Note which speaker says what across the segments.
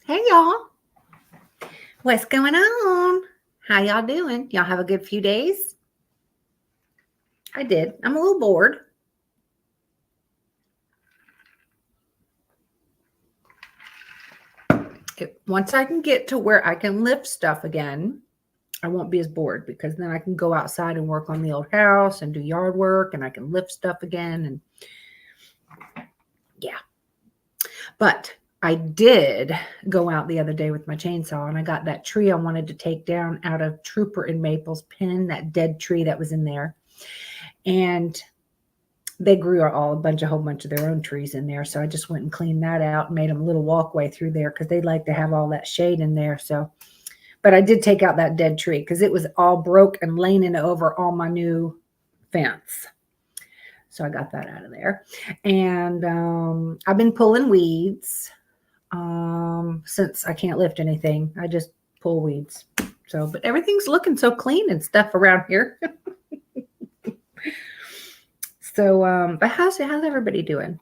Speaker 1: Hey y'all, what's going on? How y'all doing? Y'all have a good few days? I did. I'm a little bored. Once I can get to where I can lift stuff again, I won't be as bored because then I can go outside and work on the old house and do yard work and I can lift stuff again. And yeah, but I did go out the other day with my chainsaw and I got that tree I wanted to take down out of Trooper and Maple's pen, that dead tree that was in there. And they grew a whole bunch of their own trees in there. So I just went and cleaned that out and made them a little walkway through there because they like to have all that shade in there. So, but I did take out that dead tree because it was all broke and leaning over all my new fence. So I got that out of there. And I've been pulling weeds since I can't lift anything. I just pull weeds. So, but everything's looking so clean and stuff around here. So, but how's everybody doing?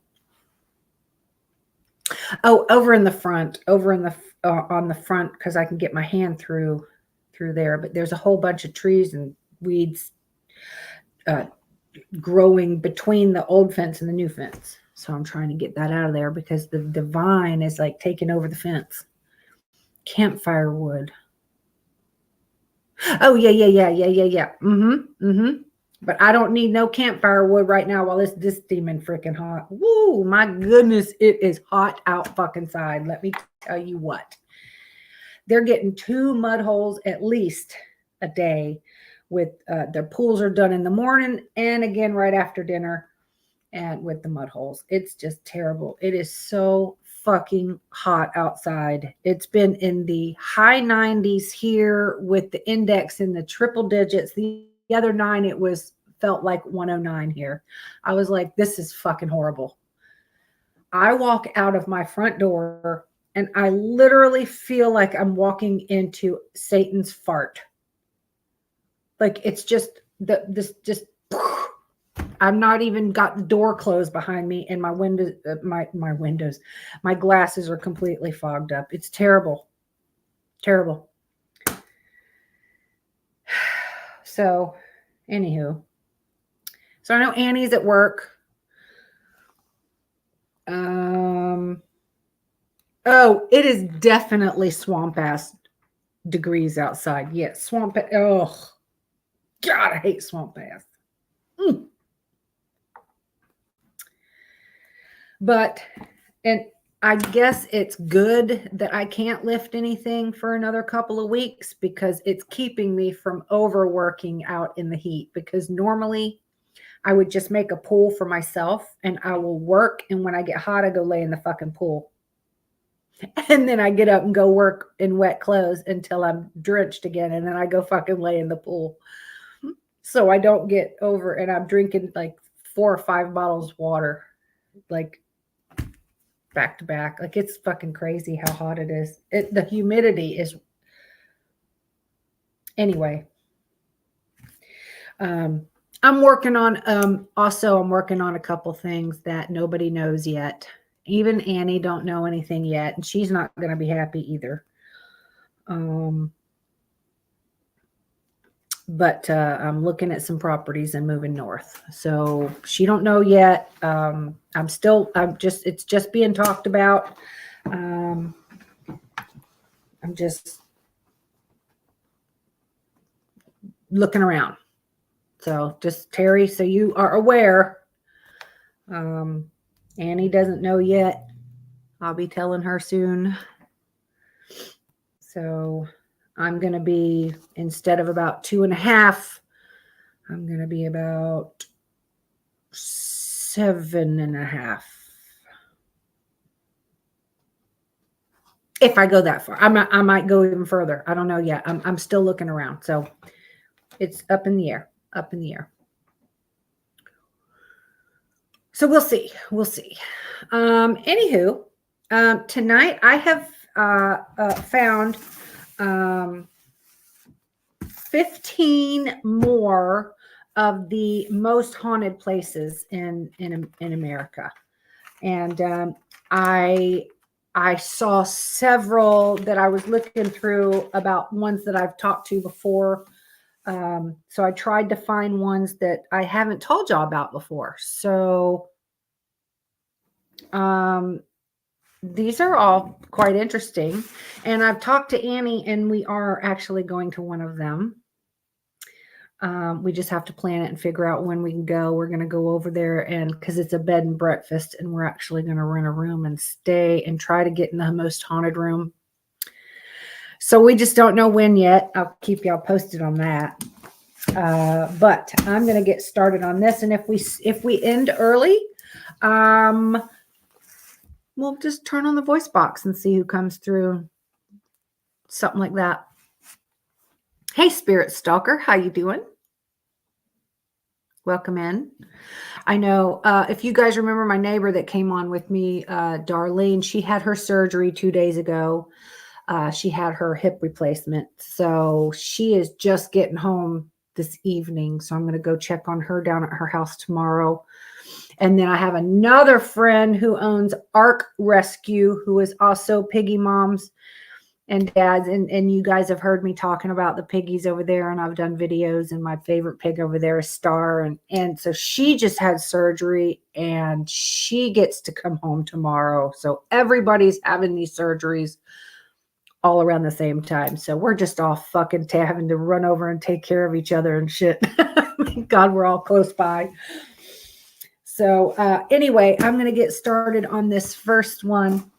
Speaker 1: Oh, over in the front, on the front, because I can get my hand through there. But there's a whole bunch of trees and weeds growing between the old fence and the new fence. So I'm trying to get that out of there because the vine is like taking over the fence. Campfire wood. Oh yeah. But I don't need no campfire wood right now while it's this steaming freaking hot. Woo, my goodness, it is hot out fucking side. Let me tell you what. They're getting 2 mud holes at least a day with their pools are done in the morning and again right after dinner and with the mud holes. It's just terrible. It is so fucking hot outside. It's been in the high 90s here with the index in the triple digits. The other 9, it felt like 109 here. I was like, this is fucking horrible. I walk out of my front door and I literally feel like I'm walking into Satan's fart. Like it's just I'm not even got the door closed behind me and my windows, my glasses are completely fogged up. It's terrible. Terrible. So, anywho. So I know Annie's at work. Oh, it is definitely swamp ass degrees outside. Yes, swamp. Oh, God, I hate swamp ass. But, and I guess it's good that I can't lift anything for another couple of weeks because it's keeping me from overworking out in the heat. Because normally I would just make a pool for myself and I will work. And when I get hot, I go lay in the fucking pool. And then I get up and go work in wet clothes until I'm drenched again. And then I go fucking lay in the pool. So I don't get over, and I'm drinking like 4 or 5 bottles of water, like back to back. Like it's fucking crazy how hot it is. The humidity is. Anyway. I'm working on, also I'm working on a couple things that nobody knows yet. Even Annie don't know anything yet, and she's not going to be happy either. But I'm looking at some properties and moving north. So she don't know yet. It's just being talked about. I'm just looking around. So just Terry, so you are aware. Annie doesn't know yet. I'll be telling her soon. So I'm going to be, instead of about 2.5, I'm going to be about 7.5. If I go that far, I might go even further. I don't know yet. I'm still looking around. So it's up in the air. So we'll see. Anywho, tonight I have found 15 more of the most haunted places in America, and I I saw several that I was looking through about ones that I've talked to before. So I tried to find ones that I haven't told y'all about before. So these are all quite interesting. And I've talked to Annie, and we are actually going to one of them. We just have to plan it and figure out when we can go. We're going to go over there, and because it's a bed and breakfast, and we're actually going to rent a room and stay and try to get in the most haunted room. So we just don't know when yet. I'll keep y'all posted on that. But I'm going to get started on this. And if we end early, we'll just turn on the voice box and see who comes through. Something like that. Hey, Spirit Stalker, how you doing? Welcome in. I know if you guys remember my neighbor that came on with me, Darlene, she had her surgery 2 days ago. She had her hip replacement. So she is just getting home this evening. So I'm going to go check on her down at her house tomorrow. And then I have another friend who owns Ark Rescue, who is also piggy moms and dads. And you guys have heard me talking about the piggies over there, and I've done videos, and my favorite pig over there is Star. And so she just had surgery, and she gets to come home tomorrow. So everybody's having these surgeries all around the same time. So we're just all fucking having to run over and take care of each other and shit. Thank God we're all close by. So anyway, I'm going to get started on this first one.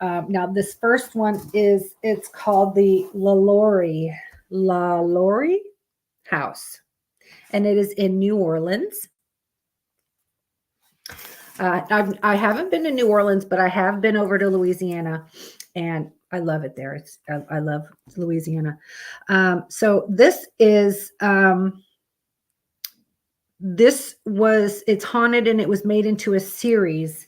Speaker 1: Now, this first one it's called the LaLaurie House, and it is in New Orleans. I haven't been to New Orleans, but I have been over to Louisiana, and I love it there. I love Louisiana. So this is it's haunted, and it was made into a series.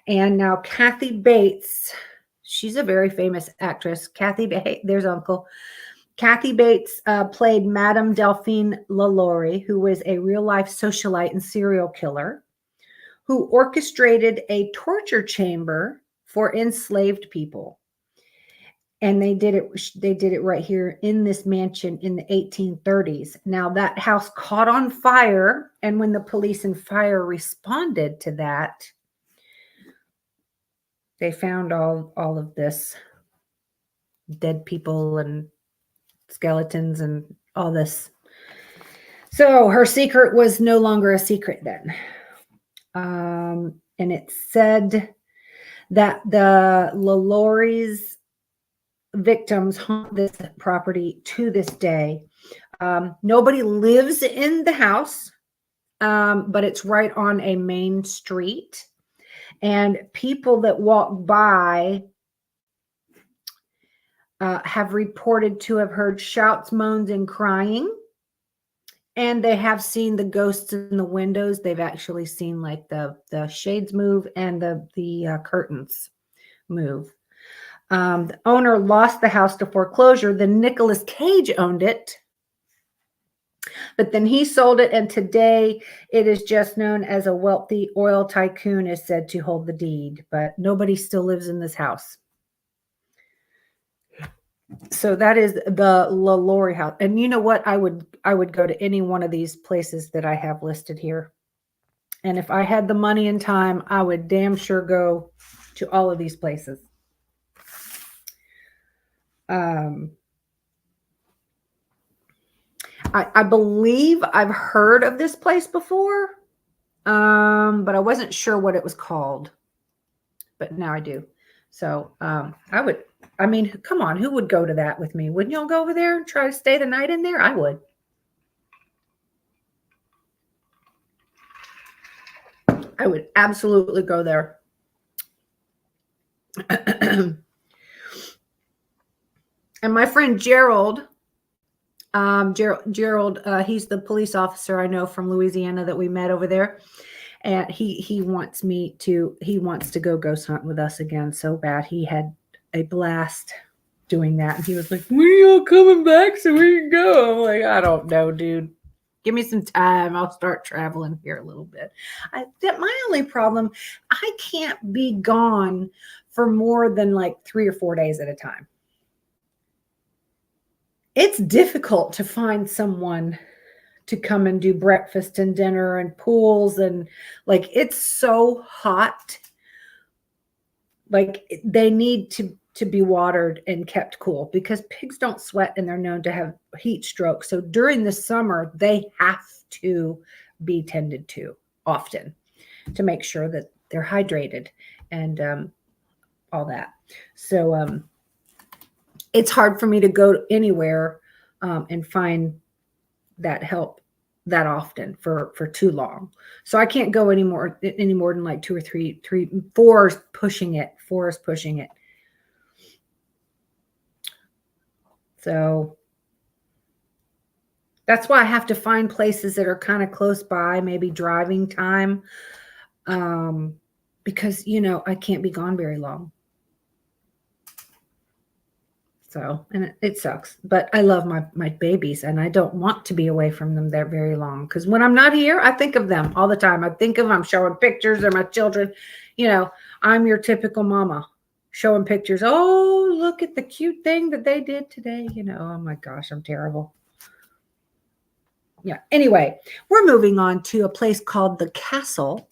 Speaker 1: And now Kathy Bates, she's a very famous actress. There's Uncle. Kathy Bates played Madame Delphine LaLaurie, who was a real-life socialite and serial killer who orchestrated a torture chamber for enslaved people. And they did it right here in this mansion in the 1830s. Now that house caught on fire, and when the police and fire responded to that, they found all of this dead people and skeletons and all this. So her secret was no longer a secret then. And it said that the LaLaurie's victims haunt this property to this day. Nobody lives in the house, but it's right on a main street. And people that walk by have reported to have heard shouts, moans, and crying. And they have seen the ghosts in the windows. They've actually seen like the shades move and the curtains move. The owner lost the house to foreclosure. Then Nicolas Cage owned it. But then he sold it, and today it is just known as a wealthy oil tycoon is said to hold the deed. But nobody still lives in this house. So that is the LaLaurie house. And you know what? I would go to any one of these places that I have listed here. And if I had the money and time, I would damn sure go to all of these places. I believe I've heard of this place before, but I wasn't sure what it was called. But now I do. So come on, who would go to that with me? Wouldn't y'all go over there and try to stay the night in there? I would. I would absolutely go there. And my friend Gerald, he's the police officer I know from Louisiana that we met over there. And he wants to go ghost hunt with us again so bad. He had a blast doing that. And he was like, when are y'all coming back so we can go? I'm like, I don't know, dude. Give me some time. I'll start traveling here a little bit. My only problem, I can't be gone for more than like 3 or 4 days at a time. It's difficult to find someone to come and do breakfast and dinner and pools, and like it's so hot. Like they need to be watered and kept cool because pigs don't sweat and they're known to have heat stroke. So during the summer, they have to be tended to often to make sure that they're hydrated and all that. So it's hard for me to go anywhere and find that help that often for too long. So I can't go any more than like 2 or 3, 4 is pushing it. 4 is pushing it. So that's why I have to find places that are kind of close by, maybe driving time, because, you know, I can't be gone very long. So, and it sucks, but I love my babies and I don't want to be away from them there very long. Because when I'm not here, I think of them all the time. I think of them, I'm showing pictures of my children. You know, I'm your typical mama showing pictures. Oh, look at the cute thing that they did today. You know, oh my gosh, I'm terrible. Yeah. Anyway, we're moving on to a place called the Castle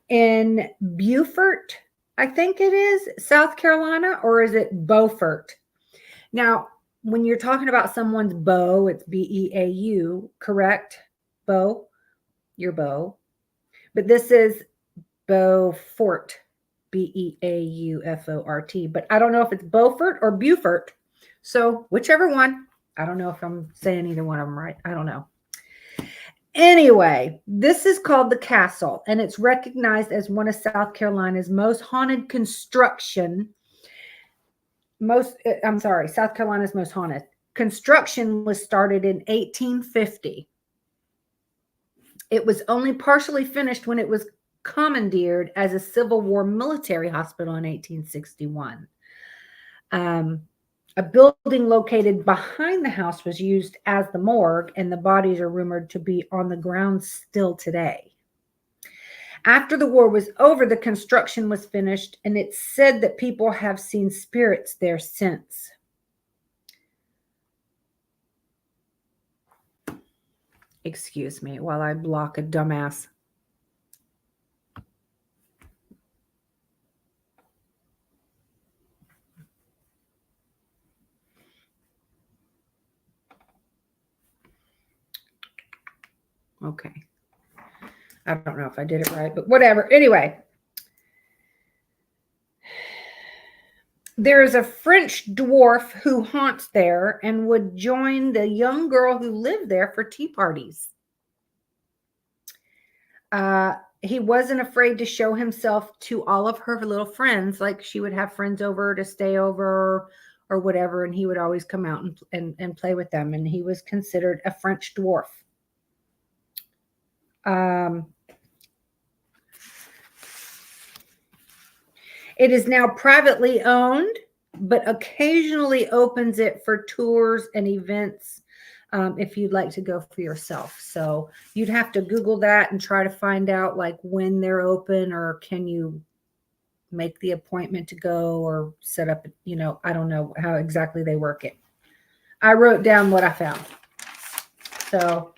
Speaker 1: in Beaufort, I think it is, South Carolina, or is it Beaufort? Now, when you're talking about someone's beau, it's Beau, correct? Beau, your beau. But this is Beaufort, Beaufort. But I don't know if it's Beaufort or Beaufort. So whichever one. I don't know if I'm saying either one of them right. I don't know. Anyway, this is called the Castle, and it's recognized as one of South Carolina's most haunted construction. South Carolina's most haunted. Construction was started in 1850. It was only partially finished when it was commandeered as a Civil War military hospital in 1861. A building located behind the house was used as the morgue, and the bodies are rumored to be on the ground still today. After the war was over, the construction was finished, and it's said that people have seen spirits there since. Excuse me while I block a dumbass. Okay. I don't know if I did it right, but whatever. Anyway, there is a French dwarf who haunts there and would join the young girl who lived there for tea parties. He wasn't afraid to show himself to all of her little friends. Like she would have friends over to stay over or whatever, and he would always come out and play with them. And he was considered a French dwarf. It is now privately owned, but occasionally opens it for tours and events if you'd like to go for yourself. So you'd have to Google that and try to find out like when they're open, or can you make the appointment to go or set up, you know, I don't know how exactly they work it. I wrote down what I found. So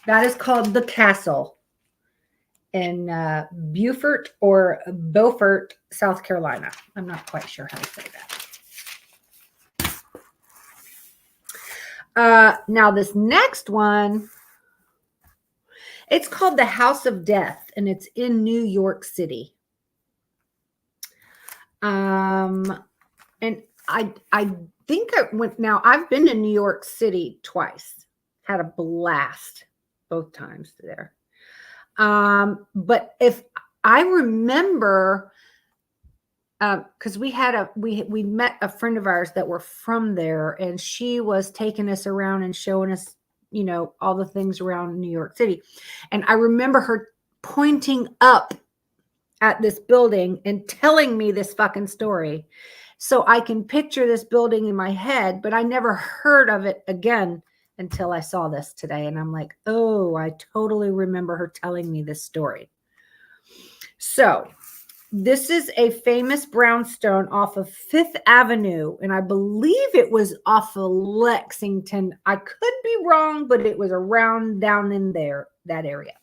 Speaker 1: that is called the Castle in Beaufort or Beaufort, South Carolina. I'm not quite sure how to say that. Now this next one, it's called the House of Death, and it's in New York City. And I think now I've been to New York City twice, had a blast both times there. But if I remember, because we met a friend of ours that were from there, and she was taking us around and showing us, you know, all the things around New York City. And I remember her pointing up at this building and telling me this fucking story. So I can picture this building in my head, but I never heard of it again until I saw this today. And I'm like, oh, I totally remember her telling me this story. So This is a famous brownstone off of Fifth Avenue, and I believe it was off of Lexington. I could be wrong, but it was around down in there, that area.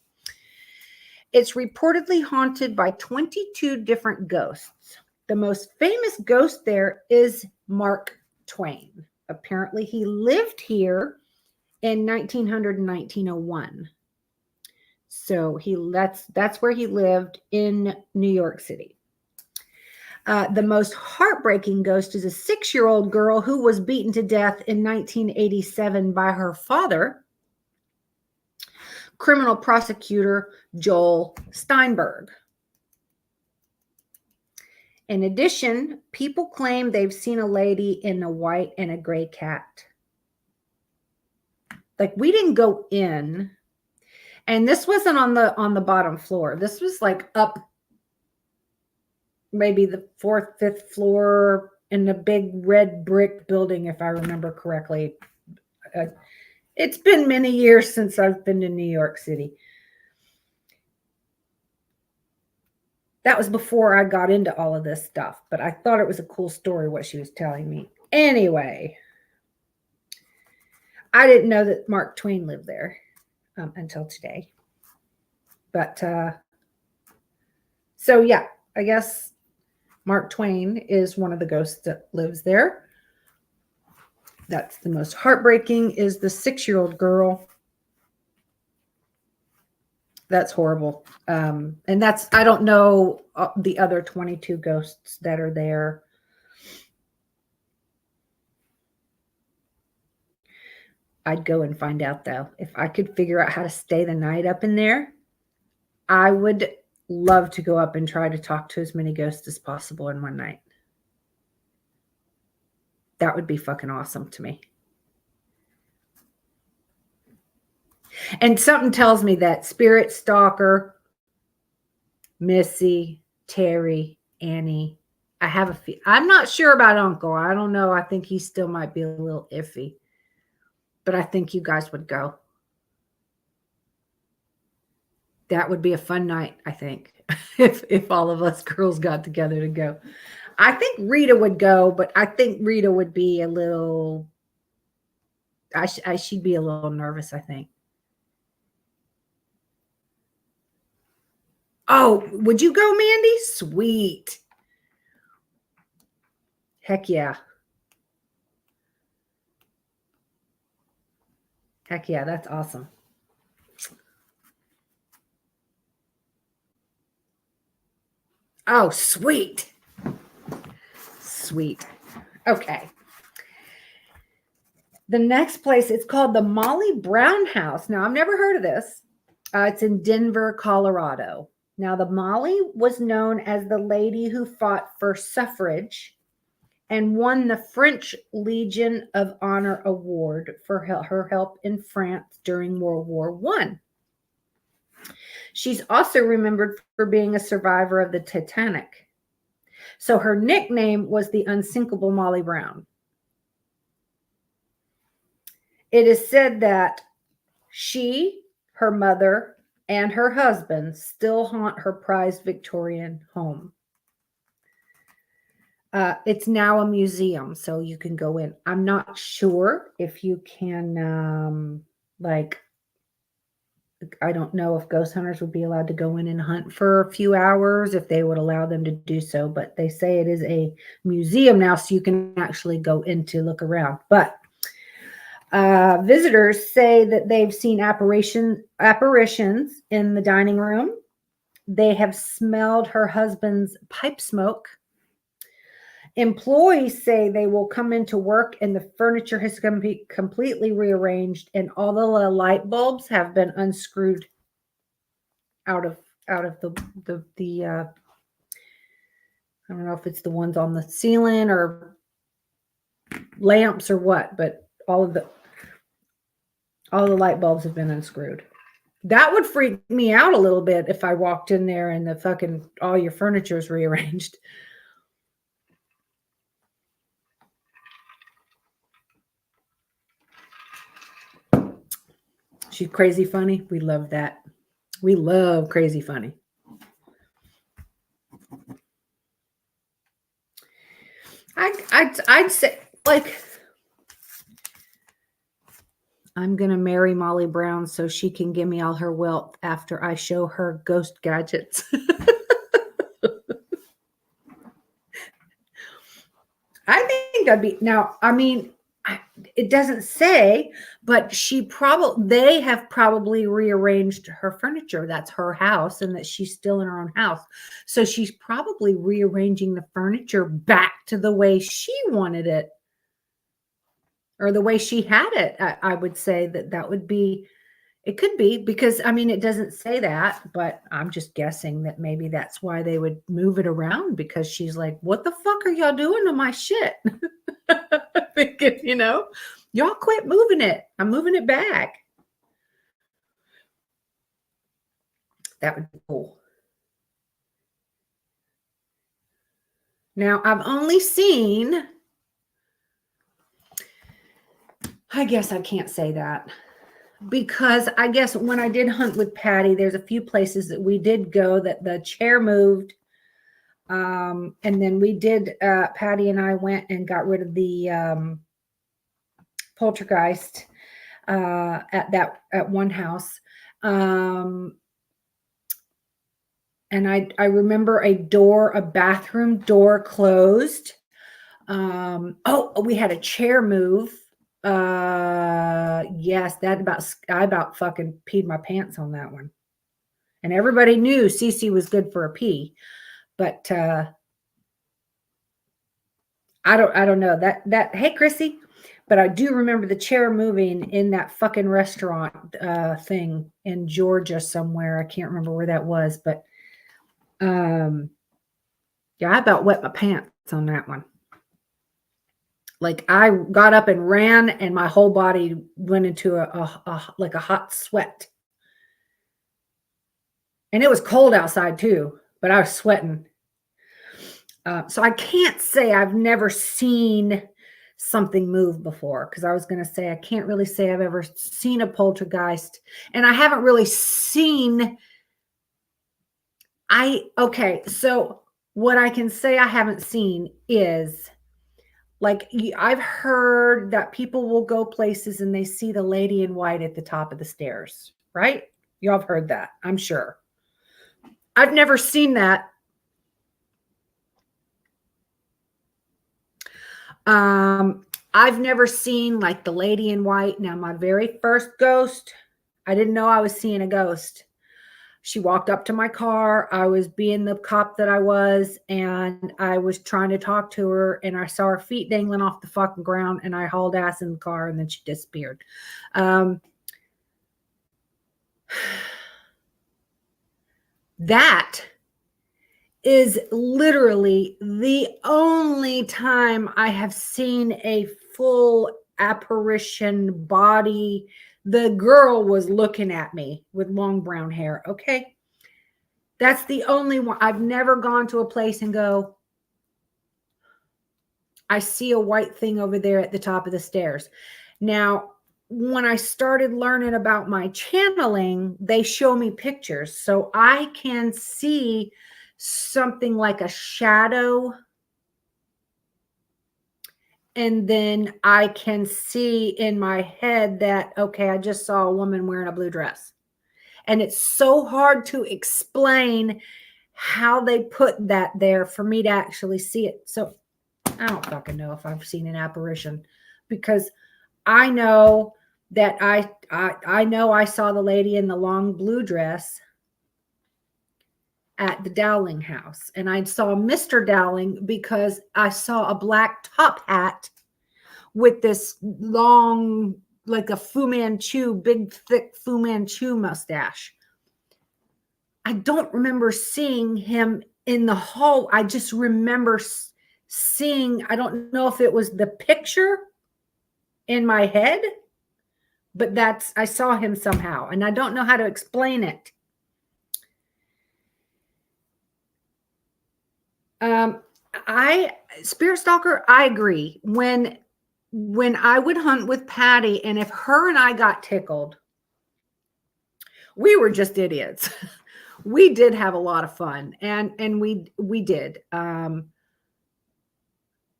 Speaker 1: It's reportedly haunted by 22 different ghosts. The most famous ghost there is Mark Twain. Apparently, he lived here in 1900 and 1901. So that's where he lived in New York City. The most heartbreaking ghost is a 6-year-old girl who was beaten to death in 1987 by her father, criminal prosecutor Joel Steinberg. In addition, people claim they've seen a lady in a white and a gray cat. Like, we didn't go in, and this wasn't on the bottom floor. This was like up maybe the 4th, 5th floor in the big red brick building, if I remember correctly. It's been many years since I've been to New York City. That was before I got into all of this stuff, but I thought it was a cool story what she was telling me. Anyway, I didn't know that Mark Twain lived there until today. But so yeah, I guess Mark Twain is one of the ghosts that lives there. That's the most heartbreaking, is the 6-year-old girl. That's horrible. And that's, I don't know the other 22 ghosts that are there. I'd go and find out, though. If I could figure out how to stay the night up in there, I would love to go up and try to talk to as many ghosts as possible in one night. That would be fucking awesome to me. And something tells me that Spirit Stalker, Missy, Terry, Annie, I have a few. I'm not sure about Uncle. I don't know. I think he still might be a little iffy. But I think you guys would go. That would be a fun night, I think, if all of us girls got together to go. I think Rita would go, but I think Rita would be a little, she'd be a little nervous, I think. Oh, would you go, Mandy? Sweet. Heck yeah. Heck yeah, that's awesome. Oh, sweet. Sweet. Okay. The next place, it's called the Molly Brown House. Now, I've never heard of this. It's in Denver, Colorado. Now, the Molly was known as the lady who fought for suffrage and won the French Legion of Honor Award for her help in France during World War I. She's also remembered for being a survivor of the Titanic. So her nickname was the Unsinkable Molly Brown. It is said that she, her mother, and her husband still haunt her prized Victorian home. It's now a museum, so you can go in. I'm not sure if you can, I don't know if ghost hunters would be allowed to go in and hunt for a few hours, if they would allow them to do so. But they say it is a museum now, so you can actually go in to look around. But visitors say that they've seen apparitions in the dining room. They have smelled her husband's pipe smoke. Employees say they will come into work and the furniture has completely rearranged and all the light bulbs have been unscrewed out of the I don't know if it's the ones on the ceiling or lamps or what, but all the light bulbs have been unscrewed. That would freak me out a little bit if I walked in there and the fucking all your furniture is rearranged. She's crazy funny. We love that. We love crazy funny. I'd say, like, I'm gonna marry Molly Brown so she can give me all her wealth after I show her ghost gadgets. I think that'd be, now, I mean, it doesn't say, but they have probably rearranged her furniture. That's her house, and that she's still in her own house. So she's probably rearranging the furniture back to the way she wanted it, or the way she had it. I would say that would be, it could be, because I mean, it doesn't say that, but I'm just guessing that maybe that's why they would move it around, because she's like, what the fuck are y'all doing to my shit? Thinking, y'all quit moving it. I'm moving it back. That would be cool. Now, I've only seen, I guess I can't say that, because I guess when I did hunt with Patty, there's a few places that we did go that the chair moved. And then we did, Patty and I went and got rid of the poltergeist at one house. And I remember a bathroom door closed. We had a chair move. Yes, I about fucking peed my pants on that one. And everybody knew Cece was good for a pee, but I don't know that. Hey, Chrissy, but I do remember the chair moving in that fucking restaurant thing in Georgia somewhere. I can't remember where that was, but yeah, I about wet my pants on that one. Like, I got up and ran, and my whole body went into like a hot sweat. And it was cold outside too, but I was sweating. So I can't say I've never seen something move before, because I was going to say I can't really say I've ever seen a poltergeist, and I haven't really seen. Okay, so what I can say I haven't seen is, like, I've heard that people will go places and they see the lady in white at the top of the stairs, right? Y'all have heard that, I'm sure. I've never seen that. I've never seen, like, the lady in white. Now, my very first ghost, I didn't know I was seeing a ghost. She walked up to my car. I was being the cop that I was, and I was trying to talk to her, and I saw her feet dangling off the fucking ground, and I hauled ass in the car, and then she disappeared. That is literally the only time I have seen a full apparition body. The girl was looking at me with long brown hair. Okay. That's the only one. I've never gone to a place and go, I see a white thing over there at the top of the stairs. Now, when I started learning about my channeling, they show me pictures, so I can see something like a shadow. And then I can see in my head that, okay, I just saw a woman wearing a blue dress. And it's so hard to explain how they put that there for me to actually see it. So I don't fucking know if I've seen an apparition, because I know that I know I saw the lady in the long blue dress at the Dowling house. And I saw Mr. Dowling because I saw a black top hat with this long, like a Fu Manchu, big, thick Fu Manchu mustache. I don't remember seeing him in the hall. I just remember seeing, I don't know if it was the picture in my head, but I saw him somehow, and I don't know how to explain it. Spirit Stalker, I agree. When I would hunt with Patty, and if her and I got tickled, we were just idiots. We did have a lot of fun, and we did.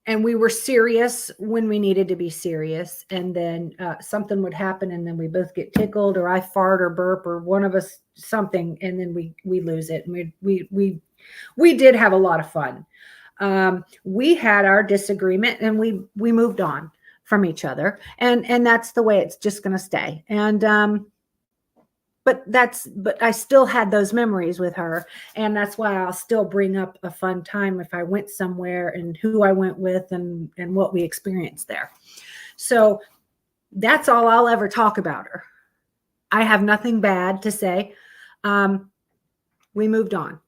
Speaker 1: And we were serious when we needed to be serious. And then something would happen, and then we both get tickled, or I fart or burp, or one of us something, and then we lose it. And we did have a lot of fun. We had our disagreement, and we moved on from each other, and that's the way it's just going to stay. And but I still had those memories with her, and that's why I'll still bring up a fun time if I went somewhere, and who I went with, and what we experienced there. So that's all I'll ever talk about her. I have nothing bad to say. We moved on.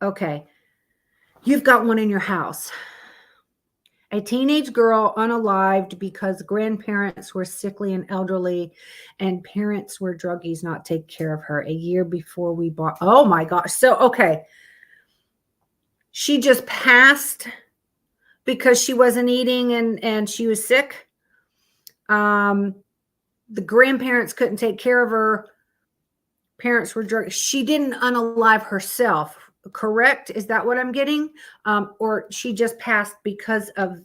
Speaker 1: Okay. You've got one in your house. A teenage girl unalived because grandparents were sickly and elderly, and parents were druggies not take care of her a year before we bought. Oh my gosh. So, okay. She just passed because she wasn't eating, and she was sick. The grandparents couldn't take care of her. Parents were drug. She didn't unalive herself, correct? Is that what I'm getting? Or she just passed because of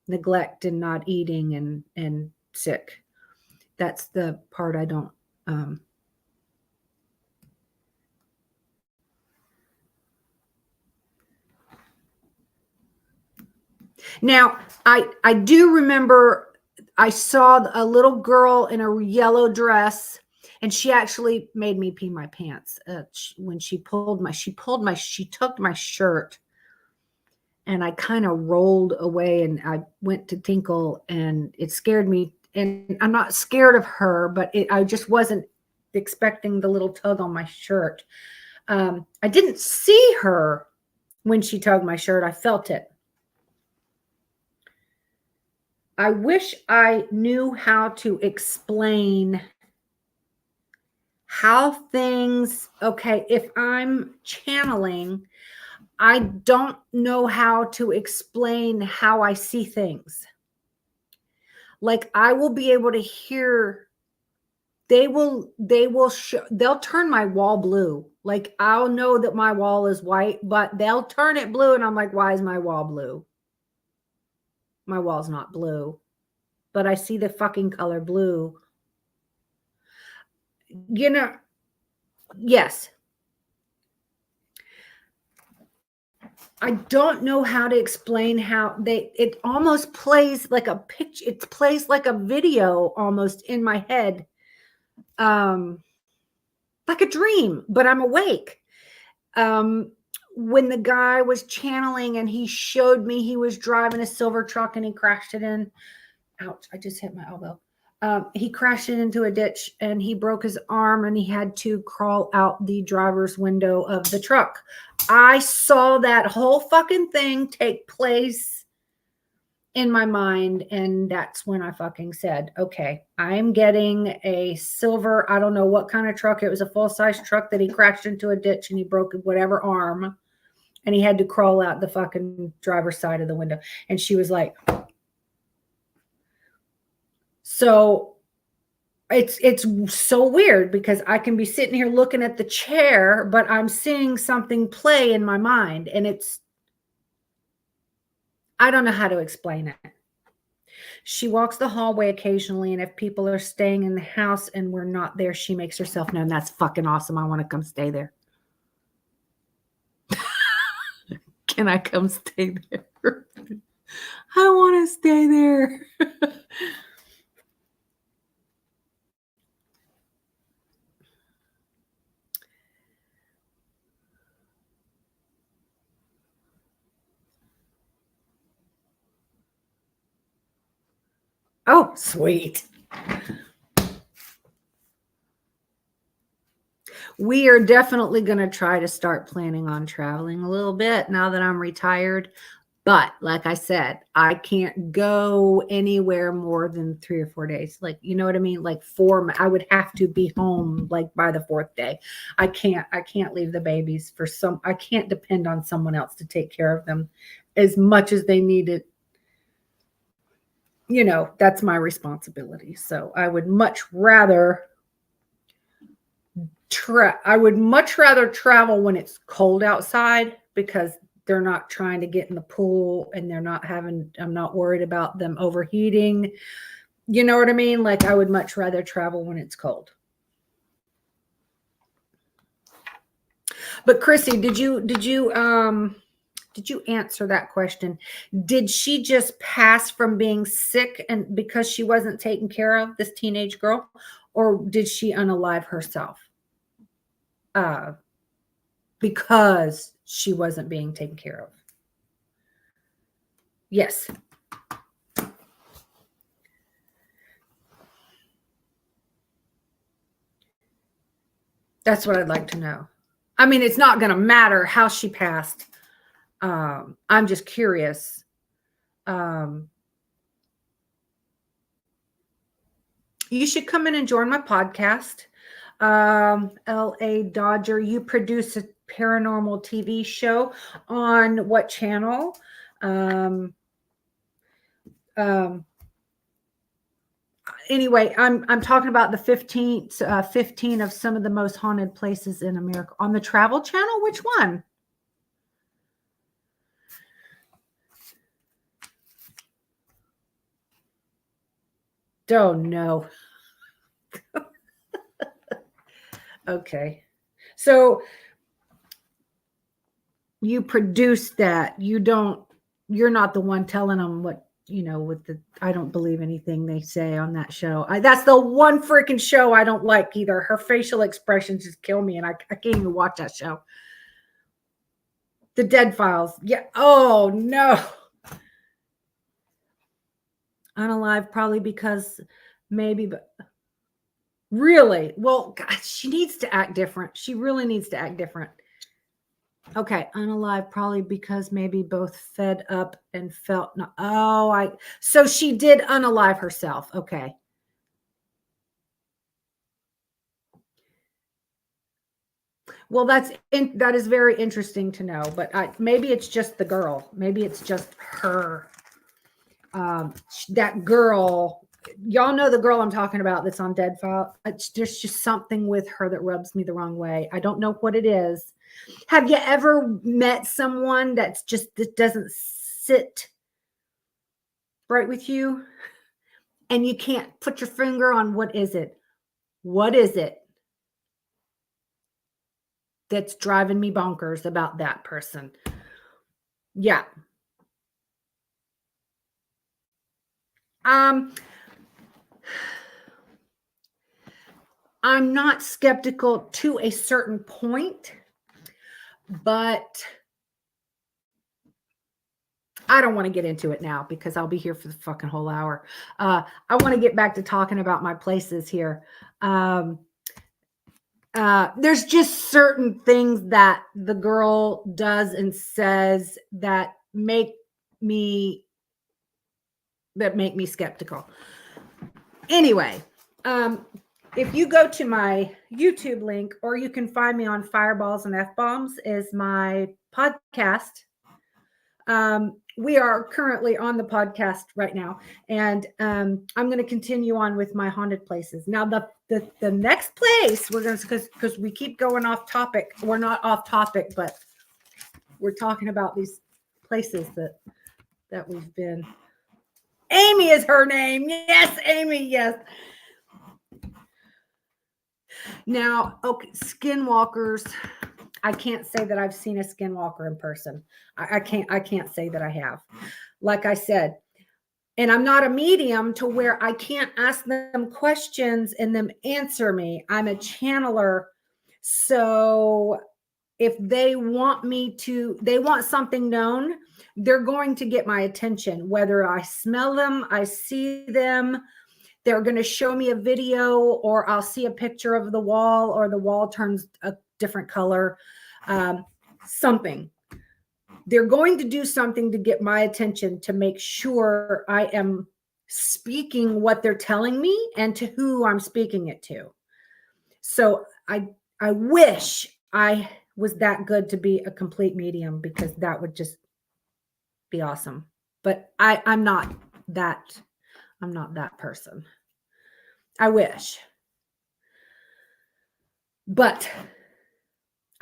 Speaker 1: neglect and not eating and sick. That's the part I don't. Now, I do remember I saw a little girl in a yellow dress, and she actually made me pee my pants when she took my shirt, and I kind of rolled away, and I went to tinkle, and it scared me. And I'm not scared of her, but I just wasn't expecting the little tug on my shirt. I didn't see her when she tugged my shirt. I felt it. I wish I knew how to explain how things, okay, if I'm channeling, I don't know how to explain how I see things. Like, I will be able to hear, they'll turn my wall blue. Like, I'll know that my wall is white, but they'll turn it blue, and I'm like, why is my wall blue? My wall's not blue, but I see the fucking color blue. Yes. I don't know how to explain how it almost plays like a picture. It plays like a video almost in my head. Like a dream, but I'm awake. When the guy was channeling, and he showed me he was driving a silver truck, and he crashed it in. Ouch, I just hit my elbow. He crashed it into a ditch, and he broke his arm, and he had to crawl out the driver's window of the truck. I saw that whole fucking thing take place in my mind, and that's when I fucking said, okay, I'm getting a silver, I don't know what kind of truck. It was a full-size truck that he crashed into a ditch, and he broke whatever arm, and he had to crawl out the fucking driver's side of the window. And she was like, so it's so weird, because I can be sitting here looking at the chair, but I'm seeing something play in my mind, and I don't know how to explain it. She walks the hallway occasionally, and if people are staying in the house and we're not there, she makes herself known. That's fucking awesome. I want to come stay there. Can I come stay there? I want to stay there. Oh, sweet. We are definitely going to try to start planning on traveling a little bit now that I'm retired. But like I said, I can't go anywhere more than 3 or 4 days. Like, you know what I mean? Like I would have to be home like by the 4th day. I can't leave the babies I can't depend on someone else to take care of them as much as they need it. That's my responsibility. So I would much rather travel when it's cold outside because they're not trying to get in the pool and I'm not worried about them overheating. You know what I mean? Like I would much rather travel when it's cold. But Chrissy, did you answer that question? Did she just pass from being sick and because she wasn't taken care of, this teenage girl, or did she unalive herself? Because she wasn't being taken care of. Yes. That's what I'd like to know. I mean, it's not going to matter how she passed. I'm just curious. You should come in and join my podcast. LA Dodger, you produce a paranormal TV show on what channel? Anyway, I'm talking about the 15 of some of the most haunted places in America on the Travel Channel. Which one? Don't know. Okay. So you produce that. You're not the one telling them what, I don't believe anything they say on that show. That's the one freaking show I don't like either. Her facial expressions just kill me and I can't even watch that show. The Dead Files. Yeah. Oh no. Unalive probably because maybe, but really? Well, God, she needs to act different. She really needs to act different. Okay, unalive probably because maybe both fed up and felt no. Oh, so she did unalive herself. Okay. Well, that is very interesting to know, but maybe it's just the girl. Maybe it's just her. That girl, y'all know the girl I'm talking about that's on Dead File. There's just something with her that rubs me the wrong way. I don't know what it is. Have you ever met someone that doesn't sit right with you and you can't put your finger on what is it? What is it that's driving me bonkers about that person? Yeah. I'm not skeptical to a certain point, but I don't want to get into it now because I'll be here for the fucking whole hour. I want to get back to talking about my places here. There's just certain things that the girl does and says that make me skeptical. Anyway, if you go to my YouTube link, or you can find me on Fireballs and F-Bombs is my podcast. We are currently on the podcast right now, and I'm going to continue on with my haunted places. Now, the next place we're going to, because we keep going off topic. We're not off topic, but we're talking about these places that we've been. Amy is her name. Yes, Amy. Yes. Now, okay, skinwalkers. I can't say that I've seen a skinwalker in person. I can't say that I have. Like I said, and I'm not a medium to where I can't ask them questions and them answer me. I'm a channeler. So if they want something known, they're going to get my attention, whether I smell them, I see them, they're going to show me a video, or I'll see a picture of the wall, or the wall turns a different color, something. They're going to do something to get my attention to make sure I am speaking what they're telling me and to who I'm speaking it to. So I wish I was that good to be a complete medium, because that would just be awesome. But I'm not that person. I wish. But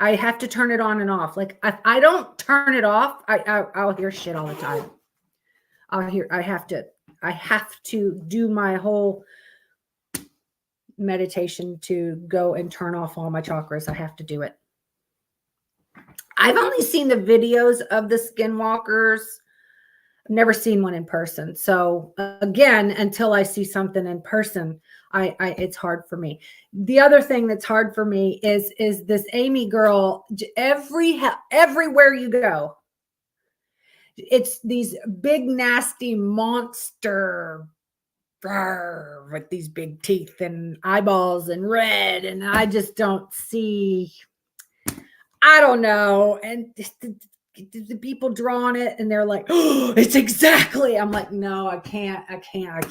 Speaker 1: I have to turn it on and off. Like if I don't turn it off, I'll hear shit all the time. I have to do my whole meditation to go and turn off all my chakras. I have to do it. I've only seen the videos of the skinwalkers. Never seen one in person. So again, until I see something in person, it's hard for me. The other thing that's hard for me is this Amy girl. Everywhere you go, it's these big nasty monster with these big teeth and eyeballs and red, and I just don't see. I don't know, and the people drawing it and they're like, oh, it's exactly. I'm like, no, I can't. I can't.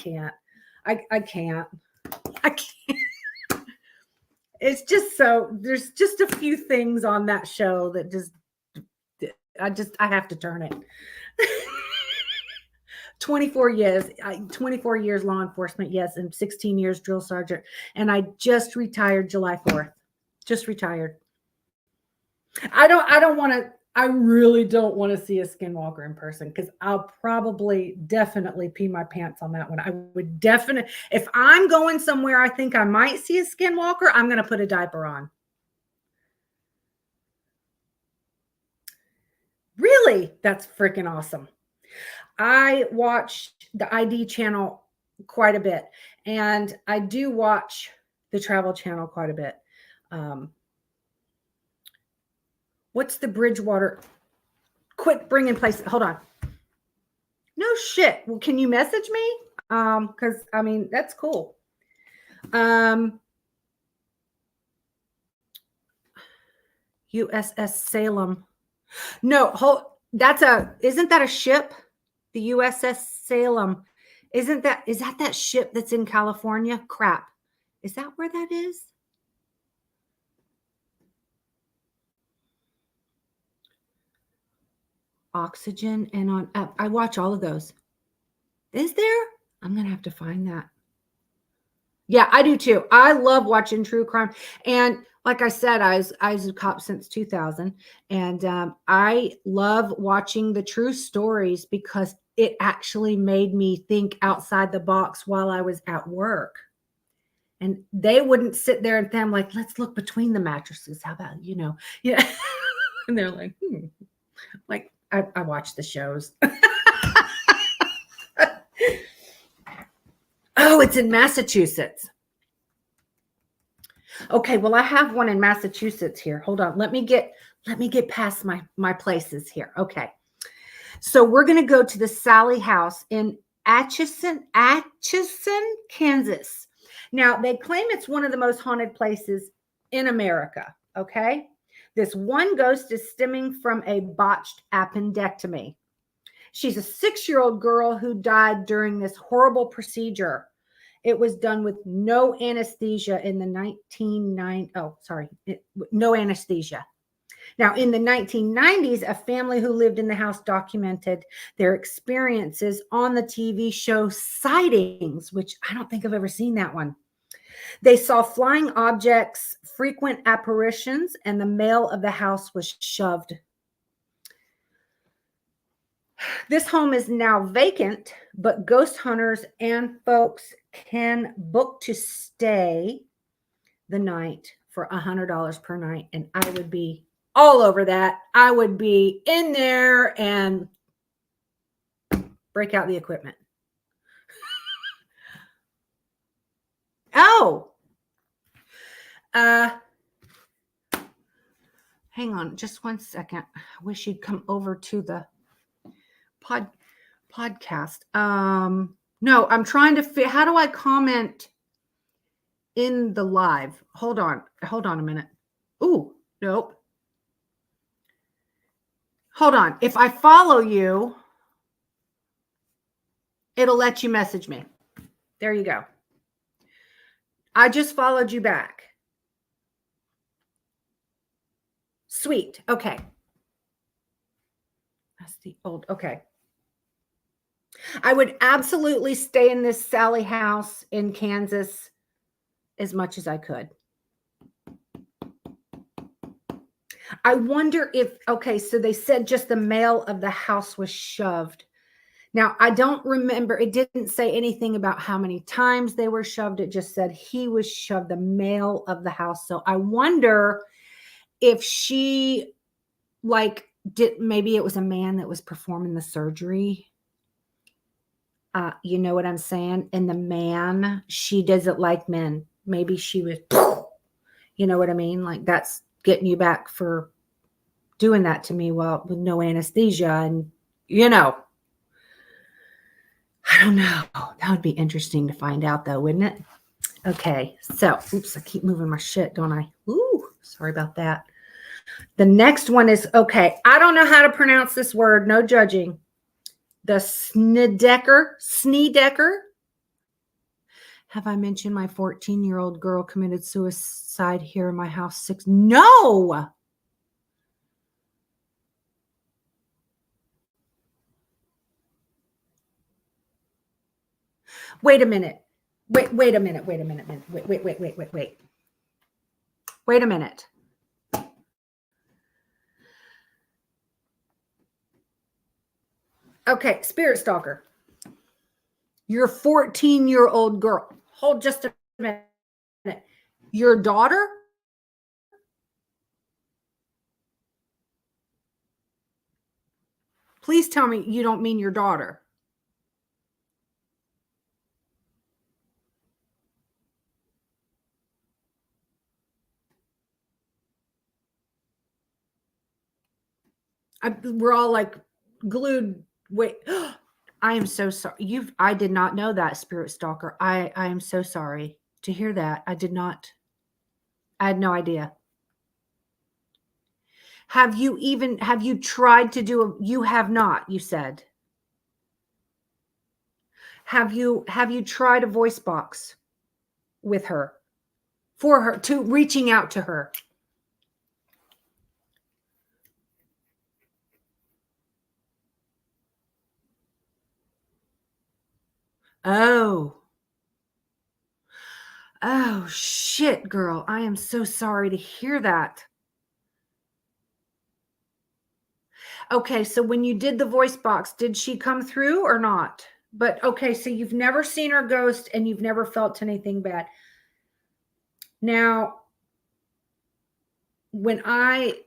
Speaker 1: It's just so there's just a few things on that show that I have to turn it. 24 years law enforcement, yes, and 16 years drill sergeant, and I just retired July 4th. Just retired. I really don't want to see a skinwalker in person because I'll definitely pee my pants on that one. I would definitely, if I'm going somewhere I think I might see a skinwalker, I'm going to put a diaper on. Really? That's freaking awesome. I watch the ID channel quite a bit, and I do watch the Travel Channel quite a bit. What's the Bridgewater? Quit bringing places. Hold on. No shit. Well, can you message me? Because I mean that's cool. USS Salem. No, isn't that a ship? The USS Salem. Is that ship that's in California? Crap. Is that where that is? Oxygen and on up. I watch all of those. Is there? I'm gonna have to find that. Yeah, I do too. I love watching true crime, and like I said, I was a cop since 2000, and I love watching the true stories because it actually made me think outside the box while I was at work. And they wouldn't sit there and them like, let's look between the mattresses. How about yeah? And they're like, like I watch the shows. Oh, it's in Massachusetts. Okay, well, I have one in Massachusetts here. Hold on. Let me get past my places here. Okay. So we're going to go to the Sally House in Atchison, Kansas. Now, they claim it's one of the most haunted places in America. Okay. This one ghost is stemming from a botched appendectomy. She's a 6-year-old girl who died during this horrible procedure. It was done with no anesthesia in the 1990s. Oh, sorry. No anesthesia. Now, in the 1990s, a family who lived in the house documented their experiences on the TV show Sightings, which I don't think I've ever seen that one. They saw flying objects, frequent apparitions, and the mail of the house was shoved. This home is now vacant, but ghost hunters and folks can book to stay the night for $100 per night. And I would be all over that. I would be in there and break out the equipment. Oh, hang on just one second. I wish you'd come over to the podcast. No, I'm trying to how do I comment in the live? Hold on a minute. Ooh, nope. Hold on. If I follow you, it'll let you message me. There you go. I just followed you back. Sweet. Okay. That's the old. Okay. I would absolutely stay in this Sally house in Kansas as much as I could. I wonder if, okay, so they said just the male of the house was shoved. Now, I don't remember, it didn't say anything about how many times they were shoved. It just said he was shoved, the male of the house. So I wonder if she, like, maybe it was a man that was performing the surgery. You know what I'm saying? And the man, she doesn't like men. Maybe she was, you know what I mean? Like, that's getting you back for doing that to me, well, with no anesthesia. And, you know, I don't know. That would be interesting to find out, though, wouldn't it? Okay. So, oops, I keep moving my shit, don't I? Ooh, sorry about that. The next one is, okay, I don't know how to pronounce this word. No judging. The Snedeker. Have I mentioned my 14-year-old girl committed suicide here in my house? No. Wait a minute. Wait a minute. Wait a minute. Okay, Spirit Stalker. Your 14-year-old girl. Hold just a minute. Your daughter? Please tell me you don't mean your daughter. We're all like glued. Wait, I am so sorry. I did not know that, Spirit Stalker. I am so sorry to hear that. I had no idea. Have you tried to you have not, you said. Have you tried a voice box with her, for her, to reaching out to her? Oh shit, girl. I am so sorry to hear that. Okay, so when you did the voice box, did she come through or not? But okay, so you've never seen her ghost and you've never felt anything bad. Now, when I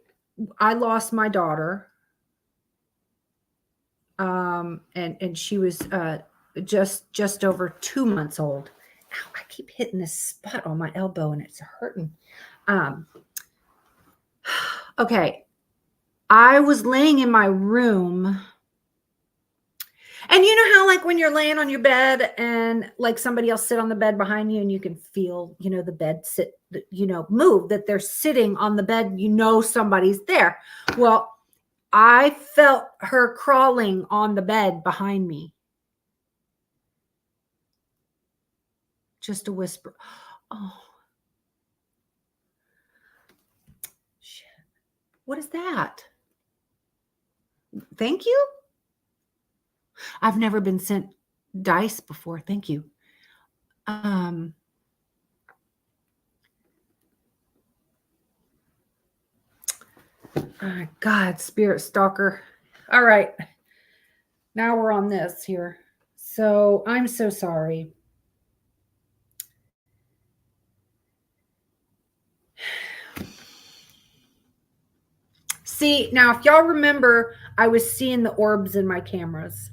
Speaker 1: lost my daughter, and she was just over 2 months old. Ow, I keep hitting this spot on my elbow and it's hurting. Okay, I was laying in my room. And you know how, like, when you're laying on your bed and like somebody else sit on the bed behind you and you can feel, the bed move, that they're sitting on the bed, somebody's there. Well, I felt her crawling on the bed behind me. Just a whisper. Oh, shit. What is that? Thank you. I've never been sent dice before. Thank you. God, Spirit Stalker. All right. Now we're on this here. So I'm so sorry. See, now if y'all remember, I was seeing the orbs in my cameras.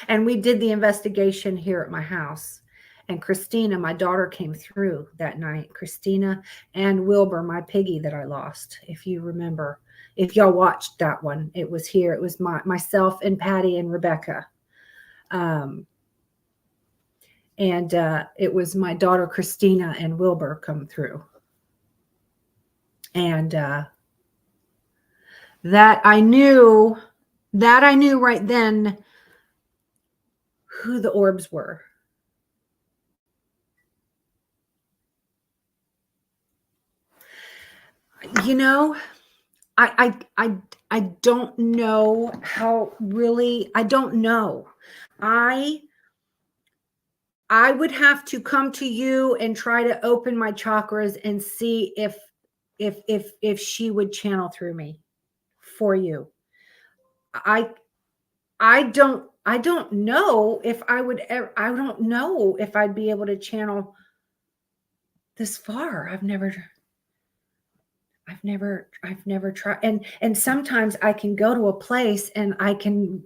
Speaker 1: And we did the investigation here at my house. And Christina, my daughter, came through that night. Christina and Wilbur, my piggy that I lost, if you remember. If y'all watched that one, it was here. It was myself and Patty and Rebecca. And it was my daughter, Christina, and Wilbur come through. And that I knew right then who the orbs were. I don't know how, really, I don't know. I would have to come to you and try to open my chakras and see if if she would channel through me for you. I don't know if I would ever, I don't know if I'd be able to channel this far. I've never tried. And sometimes I can go to a place and I can,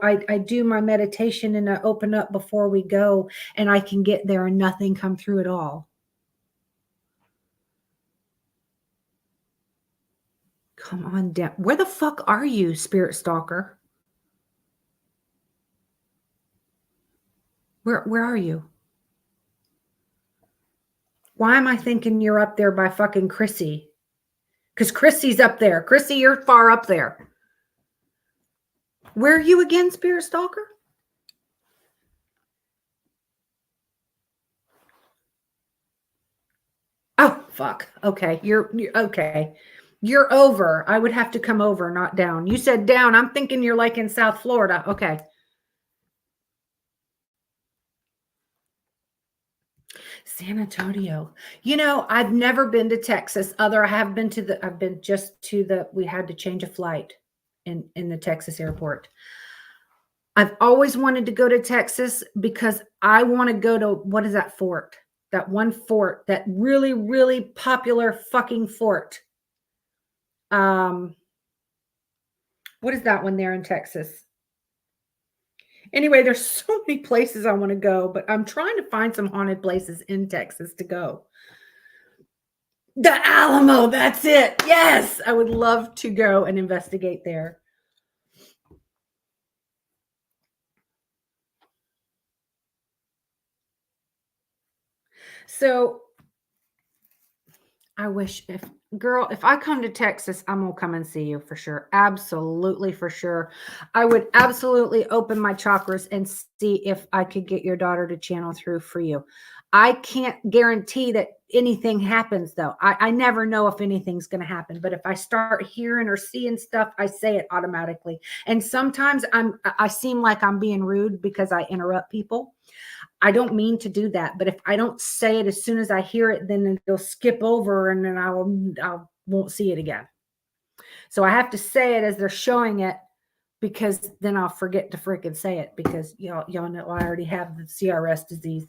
Speaker 1: I do my meditation and I open up before we go and I can get there and nothing come through at all. Come on down. Where the fuck are you, Spirit Stalker? Where are you? Why am I thinking you're up there by fucking Chrissy? Because Chrissy's up there. Chrissy, you're far up there. Where are you again, Spirit Stalker? Oh, fuck. Okay. You're okay. You're over. I would have to come over, not down. You said down. I'm thinking you're like in South Florida. Okay. San Antonio. I've never been to Texas. I've been just to we had to change a flight in the Texas airport. I've always wanted to go to Texas because I want to go to, what is that fort? That one fort, that really, really popular fucking fort. What is that one there in Texas? Anyway, there's so many places I want to go, but I'm trying to find some haunted places in Texas to go. The Alamo, that's it. Yes, I would love to go and investigate there. So I wish if I come to Texas, I'm going to come and see you for sure. Absolutely, for sure. I would absolutely open my chakras and see if I could get your daughter to channel through for you. I can't guarantee that anything happens, though. I never know if anything's going to happen. But if I start hearing or seeing stuff, I say it automatically. And sometimes I seem like I'm being rude because I interrupt people. I don't mean to do that, but if I don't say it as soon as I hear it, then it'll skip over and then I won't see it again. So I have to say it as they're showing it, because then I'll forget to freaking say it, because y'all know I already have the CRS disease.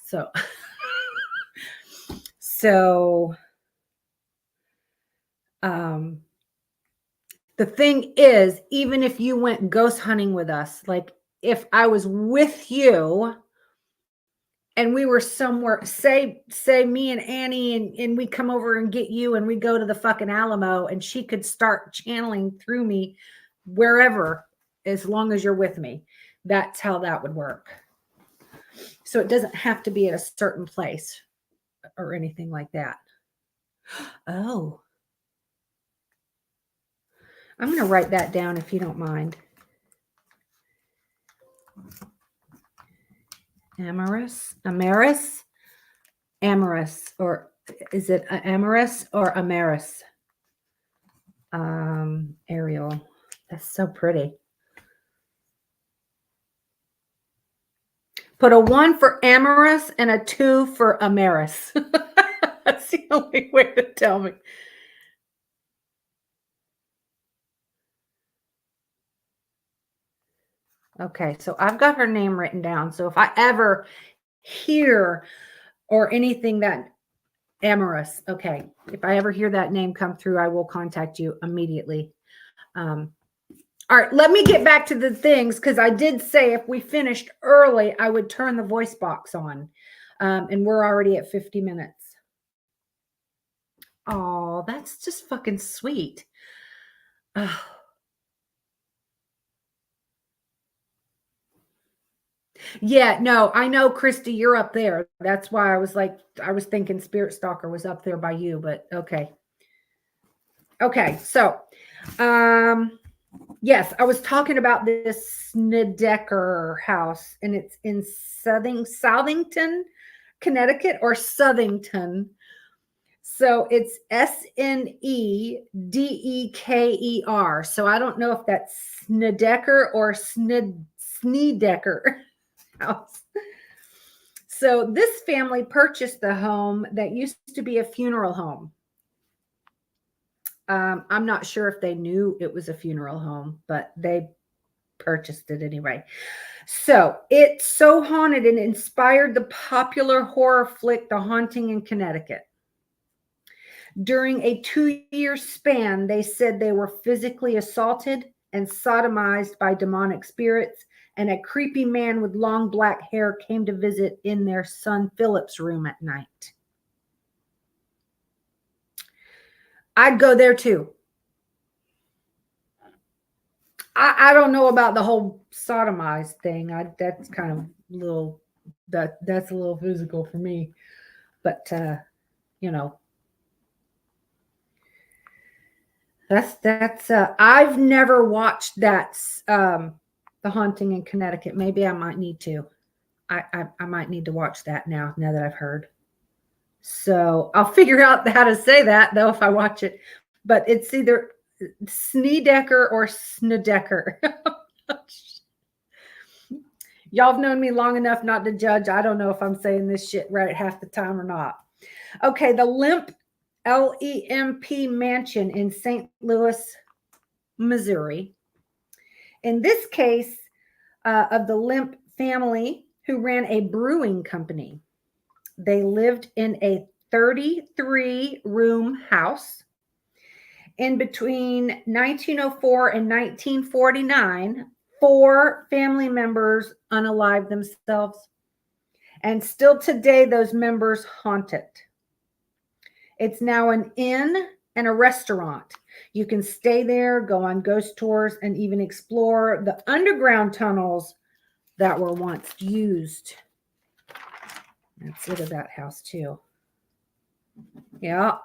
Speaker 1: So, the thing is, even if you went ghost hunting with us, like if I was with you and we were somewhere, say me and Annie and we come over and get you and we go to the fucking Alamo and she could start channeling through me wherever, as long as you're with me. That's how that would work. So it doesn't have to be at a certain place or anything like that. Oh. I'm going to write that down if you don't mind. Amorous, or is it amorous or Amaris? Ariel, that's so pretty. Put a 1 for amorous and a 2 for Amaris. That's the only way to tell me. Okay, so I've got her name written down. So if I ever hear or anything that amorous, okay, if I ever hear that name come through, I will contact you immediately. All right, let me get back to the things, because I did say if we finished early, I would turn the voice box on. And we're already at 50 minutes. Oh, that's just fucking sweet. Oh. Yeah, no, I know, Christy, you're up there. That's why I was thinking Spirit Stalker was up there by you, but okay. Okay, so, yes, I was talking about this Snedeker house, and it's in Southington, Connecticut, or Southington. So it's Snedeker. So I don't know if that's Snedeker or Snedeker house. So this family purchased the home that used to be a funeral home. I'm not sure if they knew it was a funeral home, but they purchased it anyway. So it's so haunted and inspired the popular horror flick The Haunting in Connecticut. During a 2-year span, they said they were physically assaulted and sodomized by demonic spirits, and a creepy man with long black hair came to visit in their son Philip's room at night. I'd go there too. I don't know about the whole sodomized thing. That's kind of little that's a little physical for me. But you know, that's I've never watched that The Haunting in Connecticut. Maybe I might need to. I might need to watch that now that I've heard. So I'll figure out how to say that though if I watch it. But it's either Snedeker or Snedeker. Y'all have known me long enough not to judge. I don't know if I'm saying this shit right half the time or not. Okay, the Lemp, L-E-M-P Mansion in St. Louis, Missouri. In this case of the Lemp family who ran a brewing company. They lived in a 33-room house. In between 1904 and 1949, 4 family members unalived themselves. And still today, those members haunt it. It's now an inn and a restaurant. You can stay there, go on ghost tours, and even explore the underground tunnels that were once used. That's it of that house, too. Yeah.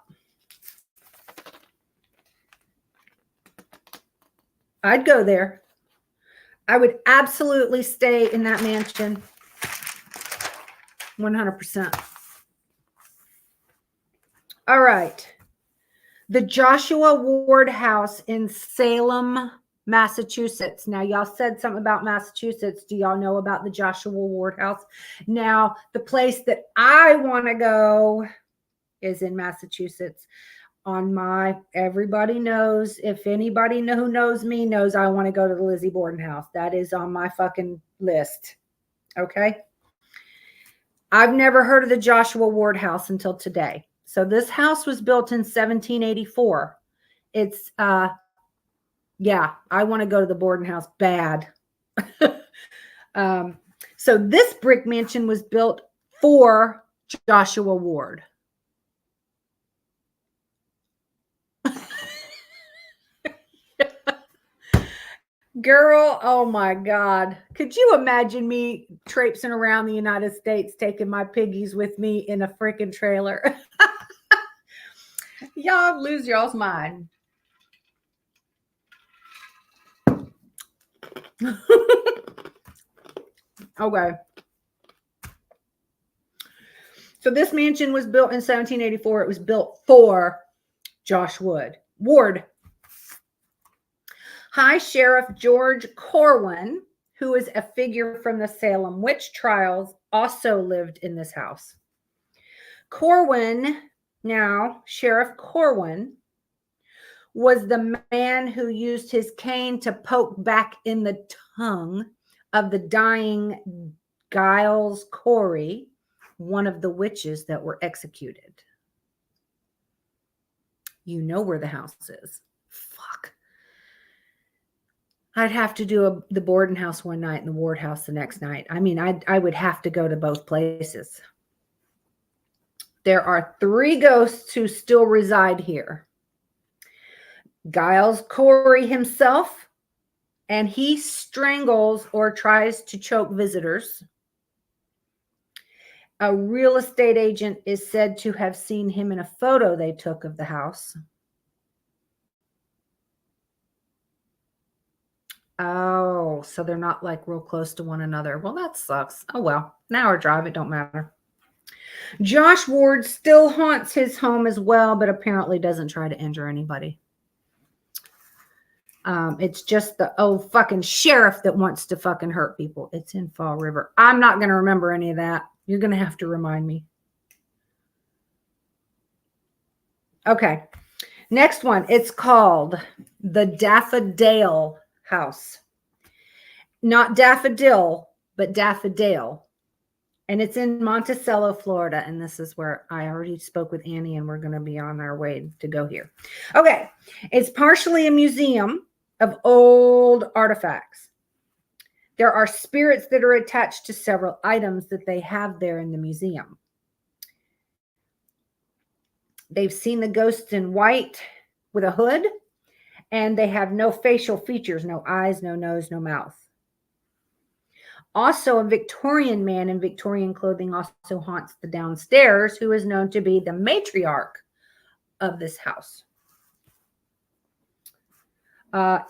Speaker 1: I'd go there. I would absolutely stay in that mansion. 100%. All right. The Joshua Ward House in Salem, Massachusetts. Now, y'all said something about Massachusetts. Do y'all know about the Joshua Ward House? Now, the place that I want to go is in Massachusetts. On my, everybody knows, if anybody who knows me knows I want to go to the Lizzie Borden house. That is on my fucking list. Okay. I've never heard of the Joshua Ward house until today. So this house was built in 1784. It's, yeah, I want to go to the Borden house bad. So this brick mansion was built for Joshua Ward. Girl, oh my God. Could you imagine me traipsing around the United States taking my piggies with me in a freaking trailer? Y'all lose y'all's mind. Okay. So this mansion was built in 1784. It was built for Josh Ward. High Sheriff George Corwin, who is a figure from the Salem witch trials, also lived in this house. Corwin, now Sheriff Corwin, was the man who used his cane to poke back in the tongue of the dying Giles Corey, one of the witches that were executed. You know where the house is. Fuck. I'd have to do the Borden house one night and the Ward house the next night. I mean, I would have to go to both places. There are 3 ghosts who still reside here. Giles Corey himself, and he strangles or tries to choke visitors. A real estate agent is said to have seen him in a photo they took of the house. Oh, so they're not like real close to one another. Well, that sucks. Oh, well, an hour drive, it don't matter. Josh Ward still haunts his home as well, but apparently doesn't try to injure anybody. It's just the old fucking sheriff that wants to fucking hurt people. It's in Fall River. I'm not going to remember any of that. You're going to have to remind me. Okay. Next one, it's called the Daffodil House. Not daffodil, but daffodil. And it's in Monticello, Florida. And this is where I already spoke with Annie, and we're going to be on our way to go here. Okay. It's partially a museum of old artifacts. There are spirits that are attached to several items that they have there in the museum. They've seen the ghosts in white with a hood, and they have no facial features, no eyes, no nose, no mouth. Also, a Victorian man in Victorian clothing also haunts the downstairs, who is known to be the matriarch of this house.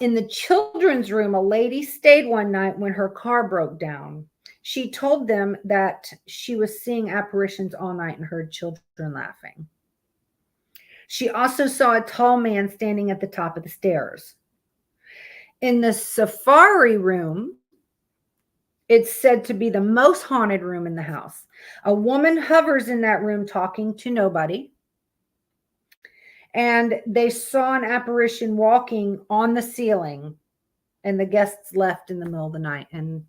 Speaker 1: In the children's room, a lady stayed one night when her car broke down. She told them that she was seeing apparitions all night and heard children laughing. She also saw a tall man standing at the top of the stairs. In the safari room, it's said to be the most haunted room in the house. A woman hovers in that room talking to nobody. And they saw an apparition walking on the ceiling, and the guests left in the middle of the night, and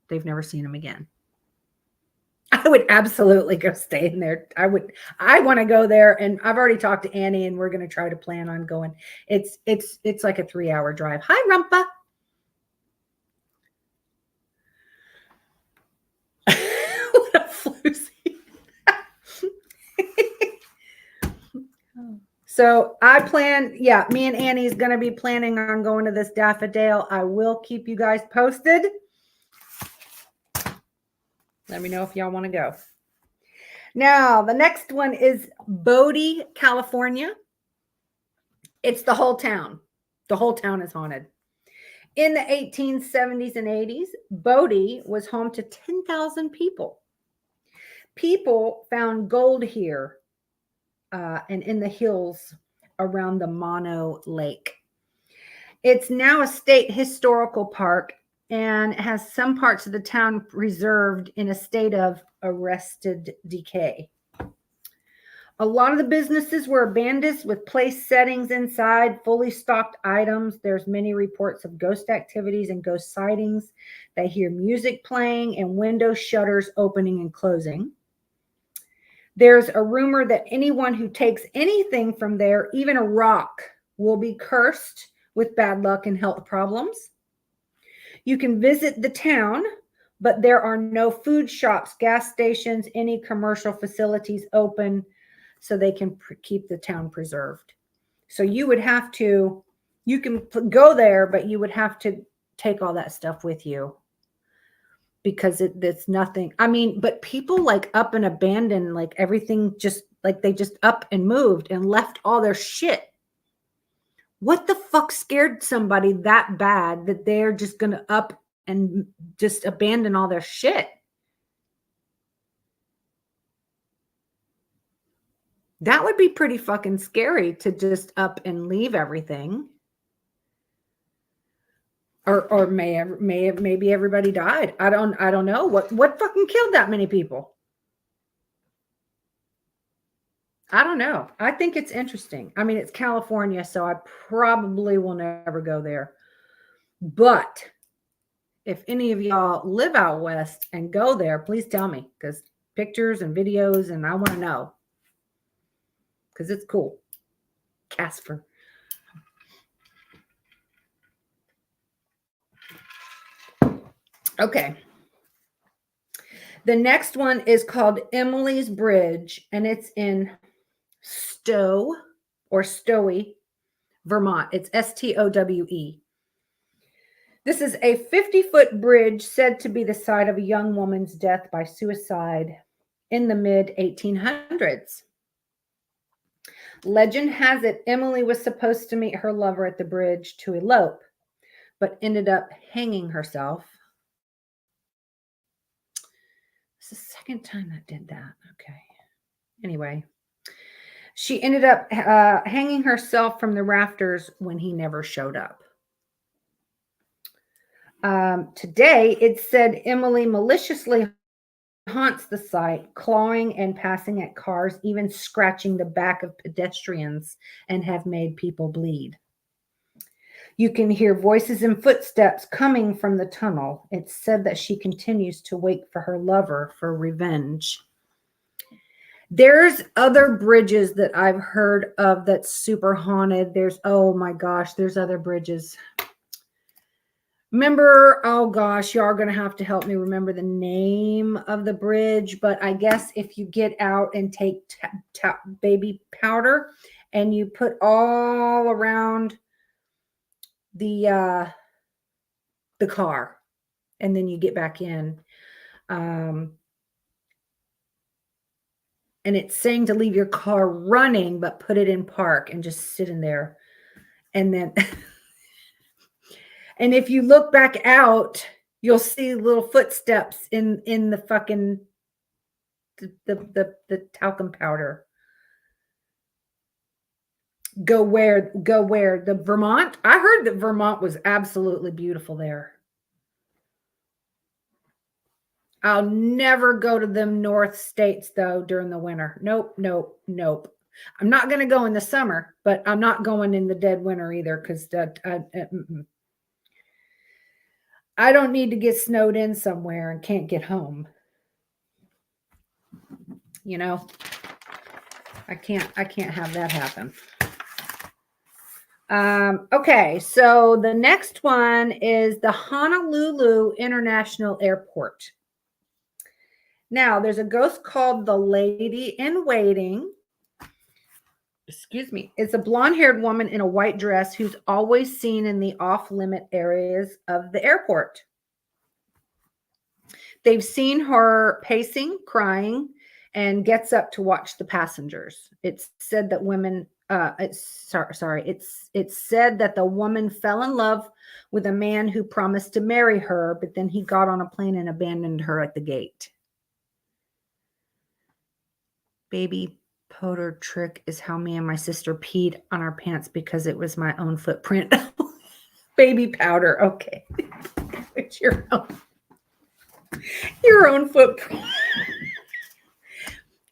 Speaker 1: they've never seen him again. I would absolutely go stay in there. I want to go there, and I've already talked to Annie, and we're going to try to plan on going. It's like a 3-hour drive. Hi, Rumpa. What a floozy. So I plan, me and Annie's going to be planning on going to this daffodil. I will keep you guys posted. Let me know if y'all want to go. Now, the next one is Bodie, California. It's the whole town. The whole town is haunted. In the 1870s and 80s, Bodie was home to 10,000 people. People found gold here and in the hills around the Mono Lake. It's now a state historical park and has some parts of the town preserved in a state of arrested decay. A lot of the businesses were abandoned with place settings inside, fully stocked items. There's many reports of ghost activities and ghost sightings. They hear music playing and window shutters opening and closing. There's a rumor that anyone who takes anything from there, even a rock, will be cursed with bad luck and health problems. You can visit the town, but there are no food shops, gas stations, any commercial facilities open, so they can keep the town preserved. So you would have to, you can go there, but you would have to take all that stuff with you. Because it's nothing. I mean, but people like up and abandoned, like everything, just like they just up and moved and left all their shit. What the fuck scared somebody that bad that they're just going to up and just abandon all their shit? That would be pretty fucking scary to just up and leave everything. Or maybe everybody died. I don't know. What fucking killed that many people? I don't know. I think it's interesting. I mean, it's California, so I probably will never go there. But if any of y'all live out west and go there, please tell me, because pictures and videos, and I want to know. Because it's cool. Casper. Okay. The next one is called Emily's Bridge, and it's in Stowe or Stowe, Vermont. It's Stowe. This is a 50-foot bridge said to be the site of a young woman's death by suicide in the mid-1800s. Legend has it Emily was supposed to meet her lover at the bridge to elope, but ended up hanging herself. It's the second time that did that. Okay. Anyway, she ended up hanging herself from the rafters when he never showed up. Today, it said Emily maliciously haunts the site, clawing and passing at cars, even scratching the back of pedestrians, and have made people bleed. You can hear voices and footsteps coming from the tunnel. It's said that she continues to wait for her lover for revenge. There's other bridges that I've heard of that's super haunted. Oh my gosh, there's other bridges. Remember, oh gosh, you are going to have to help me remember the name of the bridge. But I guess if you get out and take baby powder and you put all around the car, and then you get back in. And it's saying to leave your car running, but put it in park and just sit in there. And then, and if you look back out, you'll see little footsteps in the fucking, the talcum powder. Go where? The Vermont? I heard that Vermont was absolutely beautiful there. I'll never go to them north states though during the winter. Nope. I'm not going to go in the summer, but I'm not going in the dead winter either because I don't need to get snowed in somewhere and can't get home. You know, I can't have that happen. Okay, so the next one is the Honolulu International Airport. Now, there's a ghost called the Lady in Waiting. Excuse me. It's a blonde-haired woman in a white dress who's always seen in the off-limit areas of the airport. They've seen her pacing, crying, and gets up to watch the passengers. It's said that it's said that the woman fell in love with a man who promised to marry her, but then he got on a plane and abandoned her at the gate. Baby powder trick is how me and my sister peed on our pants because it was my own footprint. Baby powder. Okay. It's your own footprint.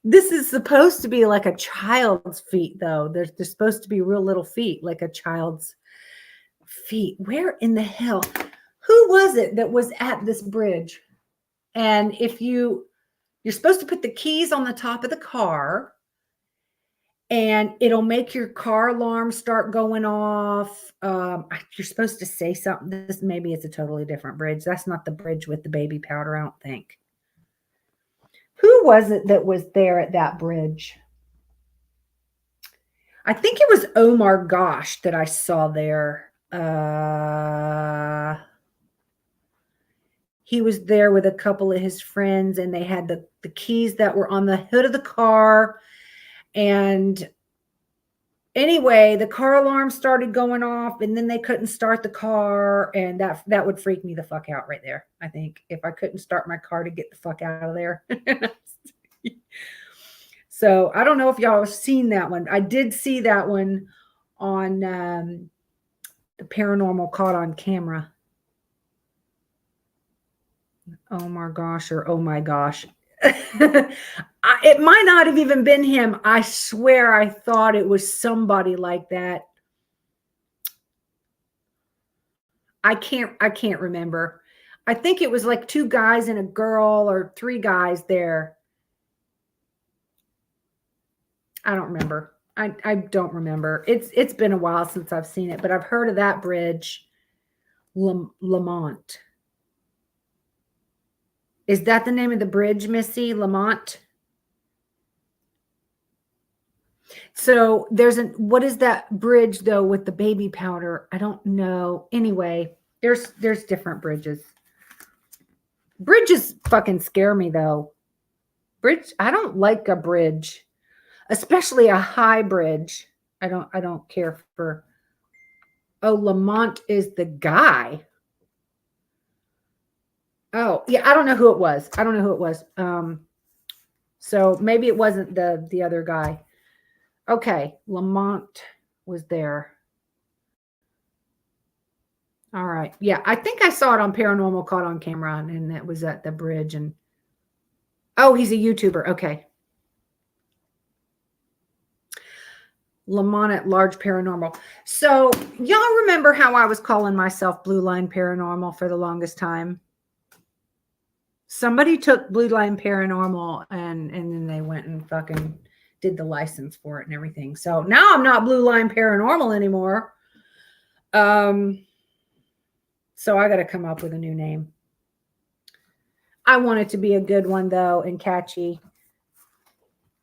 Speaker 1: This is supposed to be like a child's feet, though. They're supposed to be real little feet, like a child's feet. Where in the hell? Who was it that was at this bridge? And if you're supposed to put the keys on the top of the car, and it'll make your car alarm start going off. You're supposed to say something. Maybe it's a totally different bridge. That's not the bridge with the baby powder, I don't think. Who was it that was there at that bridge? I think it was Omar Gosh that I saw there. He was there with a couple of his friends, and they had the keys that were on the hood of the car. And anyway, the car alarm started going off, and then they couldn't start the car, and that would freak me the fuck out right there. I think if I couldn't start my car to get the fuck out of there. So I don't know if y'all have seen that one. I did see that one on the Paranormal Caught on Camera. Oh my gosh, or oh my gosh. It might not have even been him. I swear I thought it was somebody like that. I can't remember. I think it was like 2 guys and a girl, or 3 guys there. I don't remember. I don't remember. It's been a while since I've seen it, but I've heard of that bridge. Lamont. Is that the name of the bridge, Missy? Lamont? So what is that bridge though with the baby powder? I don't know. Anyway, there's different bridges. Bridges fucking scare me though. I don't like a bridge, especially a high bridge. I don't care for. Oh, Lamont is the guy. Oh, yeah, I don't know who it was. So maybe it wasn't the other guy. Okay, Lamont was there. All right. Yeah, I think I saw it on Paranormal Caught on Camera, and it was at the bridge. And Oh, he's a YouTuber. Okay. Lamont at Large Paranormal. So y'all remember how I was calling myself Blue Line Paranormal for the longest time? Somebody took Blue Line Paranormal and then they went and fucking did the license for it and everything. So now I'm not Blue Line Paranormal anymore. So I got to come up with a new name. I want it to be a good one though and catchy.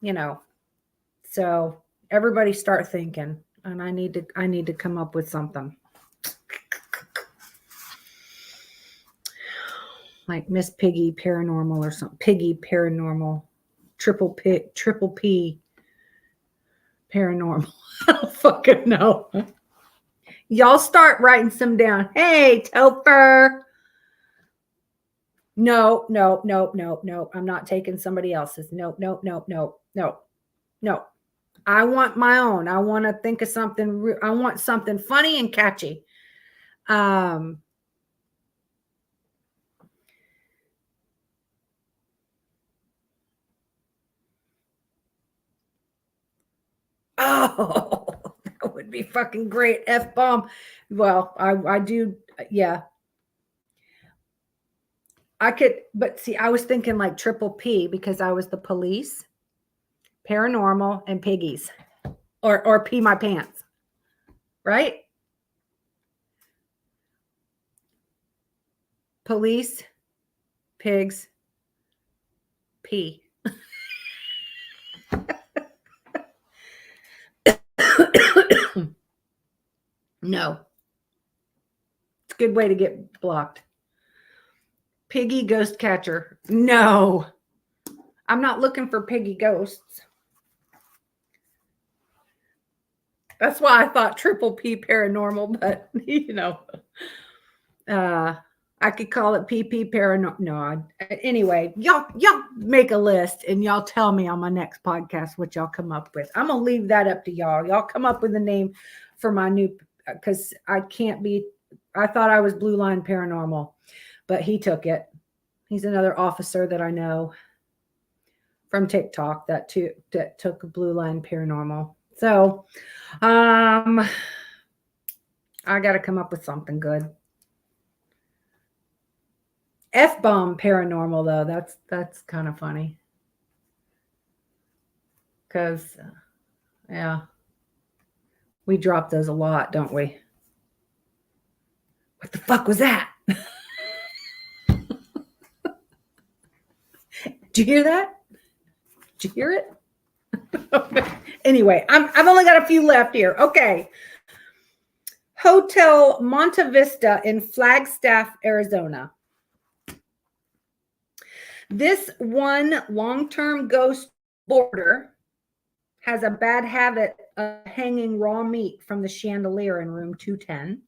Speaker 1: You know. So everybody start thinking, and I need to come up with something. Like Miss Piggy Paranormal or something. Piggy Paranormal. Triple P Paranormal. I don't fucking know. Y'all start writing some down. Hey, Topher. No. I'm not taking somebody else's. No. I want my own. I want to think of something. I want something funny and catchy. Oh, that would be fucking great. F-bomb. Well, I do. Yeah. I could, but see, I was thinking like triple P because I was the police, paranormal, and piggies, or pee my pants, right? Police, pigs, pee. No, it's a good way to get blocked. Piggy ghost catcher. No, I'm not looking for piggy ghosts. That's why I thought triple P paranormal, but I could call it PP paranormal. No, anyway, y'all make a list and y'all tell me on my next podcast what y'all come up with. I'm gonna leave that up to y'all. Y'all come up with a name for my new, because I can't be. I thought I was Blue Line Paranormal, but he took it. He's another officer that I know from TikTok that took Blue Line Paranormal. So, I got to come up with something good. F-bomb paranormal though, that's kind of funny. Cause yeah, we drop those a lot, don't we? What the fuck was that? Did you hear that? Did you hear it? Anyway, I've only got a few left here. Okay. Hotel Monte Vista in Flagstaff, Arizona. This one long-term ghost boarder has a bad habit of hanging raw meat from the chandelier in room 210.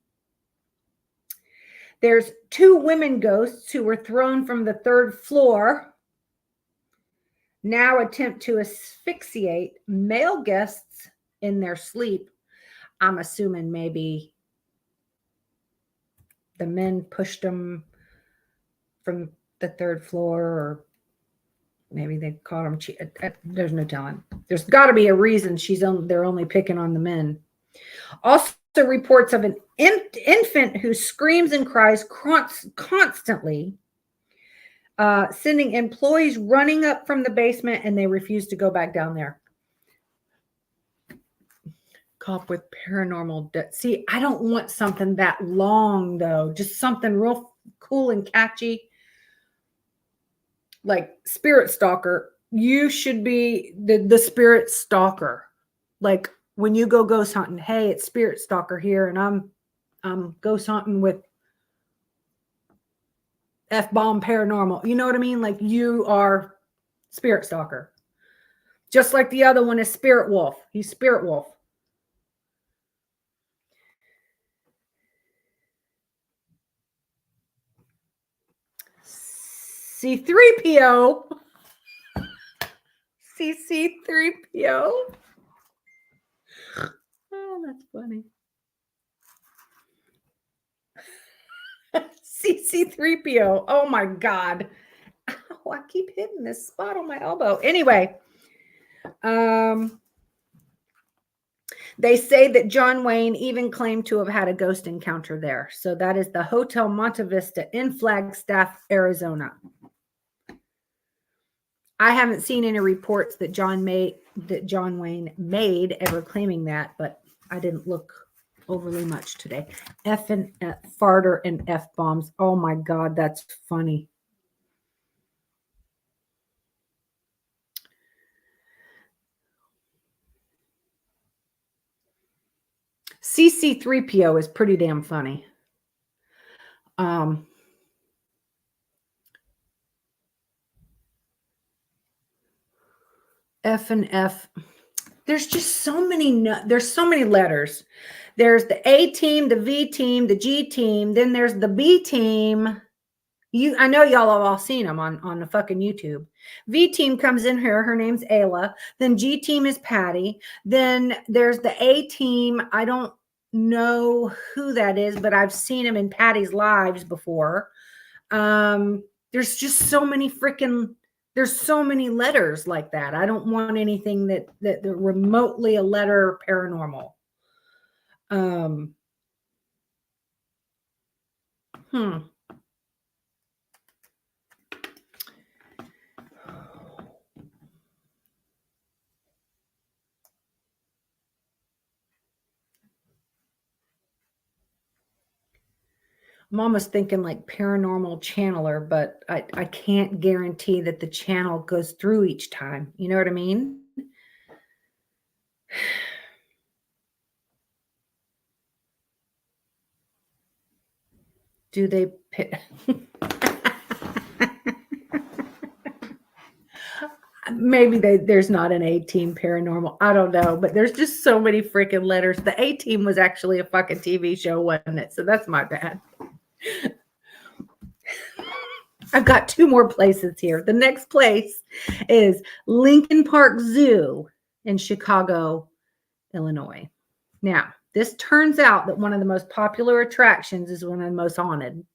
Speaker 1: There's 2 women ghosts who were thrown from the 3rd floor. Now attempt to asphyxiate male guests in their sleep. I'm assuming maybe the men pushed them from the 3rd floor, or maybe they caught them. There's no telling. There's got to be a reason they're only picking on the men. Also, reports of an infant who screams and cries constantly, sending employees running up from the basement, and they refuse to go back down there. Cop with paranormal death. See, I don't want something that long though. Just something real cool and catchy. Like Spirit Stalker. You should be the Spirit Stalker. Like when you go ghost hunting, hey, it's Spirit Stalker here, and I'm ghost hunting with F-bomb paranormal. You know what I mean? Like you are Spirit Stalker. Just like the other one is Spirit Wolf. He's Spirit Wolf. C3PO. CC3PO. Oh, that's funny. CC3PO. Oh my God. Oh, I keep hitting this spot on my elbow. Anyway, they say that John Wayne even claimed to have had a ghost encounter there. So that is the Hotel Monte Vista in Flagstaff, Arizona. I haven't seen any reports that John Wayne made ever claiming that, but I didn't look overly much today. F and F, farter and F bombs. Oh my God, that's funny. CC3PO is pretty damn funny. F and F. There's just so many. There's so many letters. There's the A team, the V team, the G team. Then there's the B team. I know y'all have all seen them on the fucking YouTube. V team comes in here. Her name's Ayla. Then G team is Patty. Then there's the A team. I don't know who that is, but I've seen them in Patty's lives before. There's just so many freaking. There's so many letters like that. I don't want anything that remotely a letter paranormal. I'm almost thinking like paranormal channeler, but I can't guarantee that the channel goes through each time. You know what I mean? Do they maybe there's not an A-team paranormal. I don't know, but there's just so many freaking letters. The A-team was actually a fucking TV show, wasn't it? So that's my bad. I've got two more places here. The next place is Lincoln Park Zoo in Chicago, Illinois. Now, this turns out that one of the most popular attractions is one of the most haunted.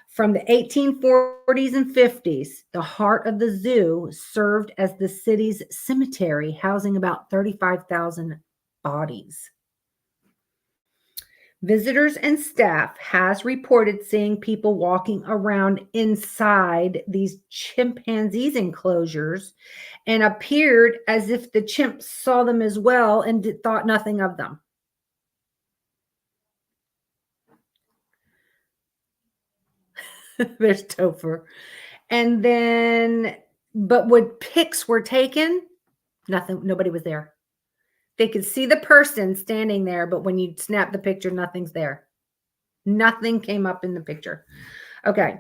Speaker 1: From the 1840s and 50s, the heart of the zoo served as the city's cemetery, housing about 35,000 bodies. Visitors and staff has reported seeing people walking around inside these chimpanzees enclosures and appeared as if the chimps saw them as well and thought nothing of them. There's Topher. And then, but when pics were taken, nobody was there. They could see the person standing there, but when you snap the picture, nothing's there. Nothing came up in the picture. Okay.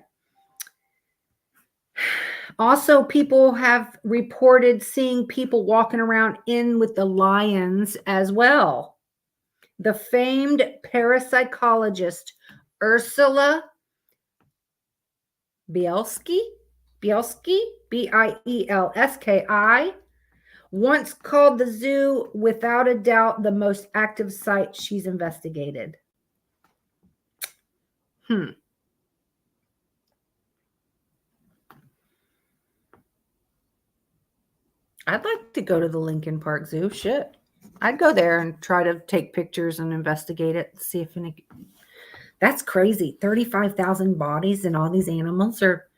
Speaker 1: Also, people have reported seeing people walking around in with the lions as well. The famed parapsychologist Ursula Bielski, Bielski, once called the zoo, without a doubt, the most active site she's investigated. I'd like to go to the Lincoln Park Zoo. Shit. I'd go there and try to take pictures and investigate it. See if any. That's crazy. 35,000 bodies and all these animals are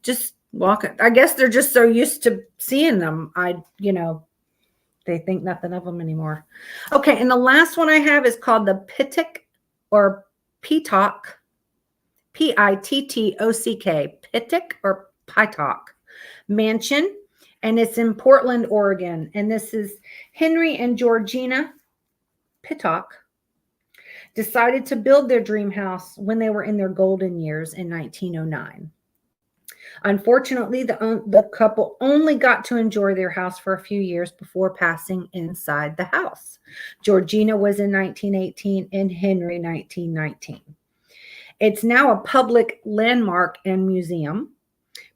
Speaker 1: just walking. I guess they're just so used to seeing them. They think nothing of them anymore. Okay. And the last one I have is called the Pittock or Pittock, Pittock, Pittock or Pittock Mansion. And it's in Portland, Oregon. And this is Henry and Georgina Pittock decided to build their dream house when they were in their golden years in 1909. Unfortunately, the couple only got to enjoy their house for a few years before passing inside the house. Georgina was in 1918 and Henry 1919. It's now a public landmark and museum.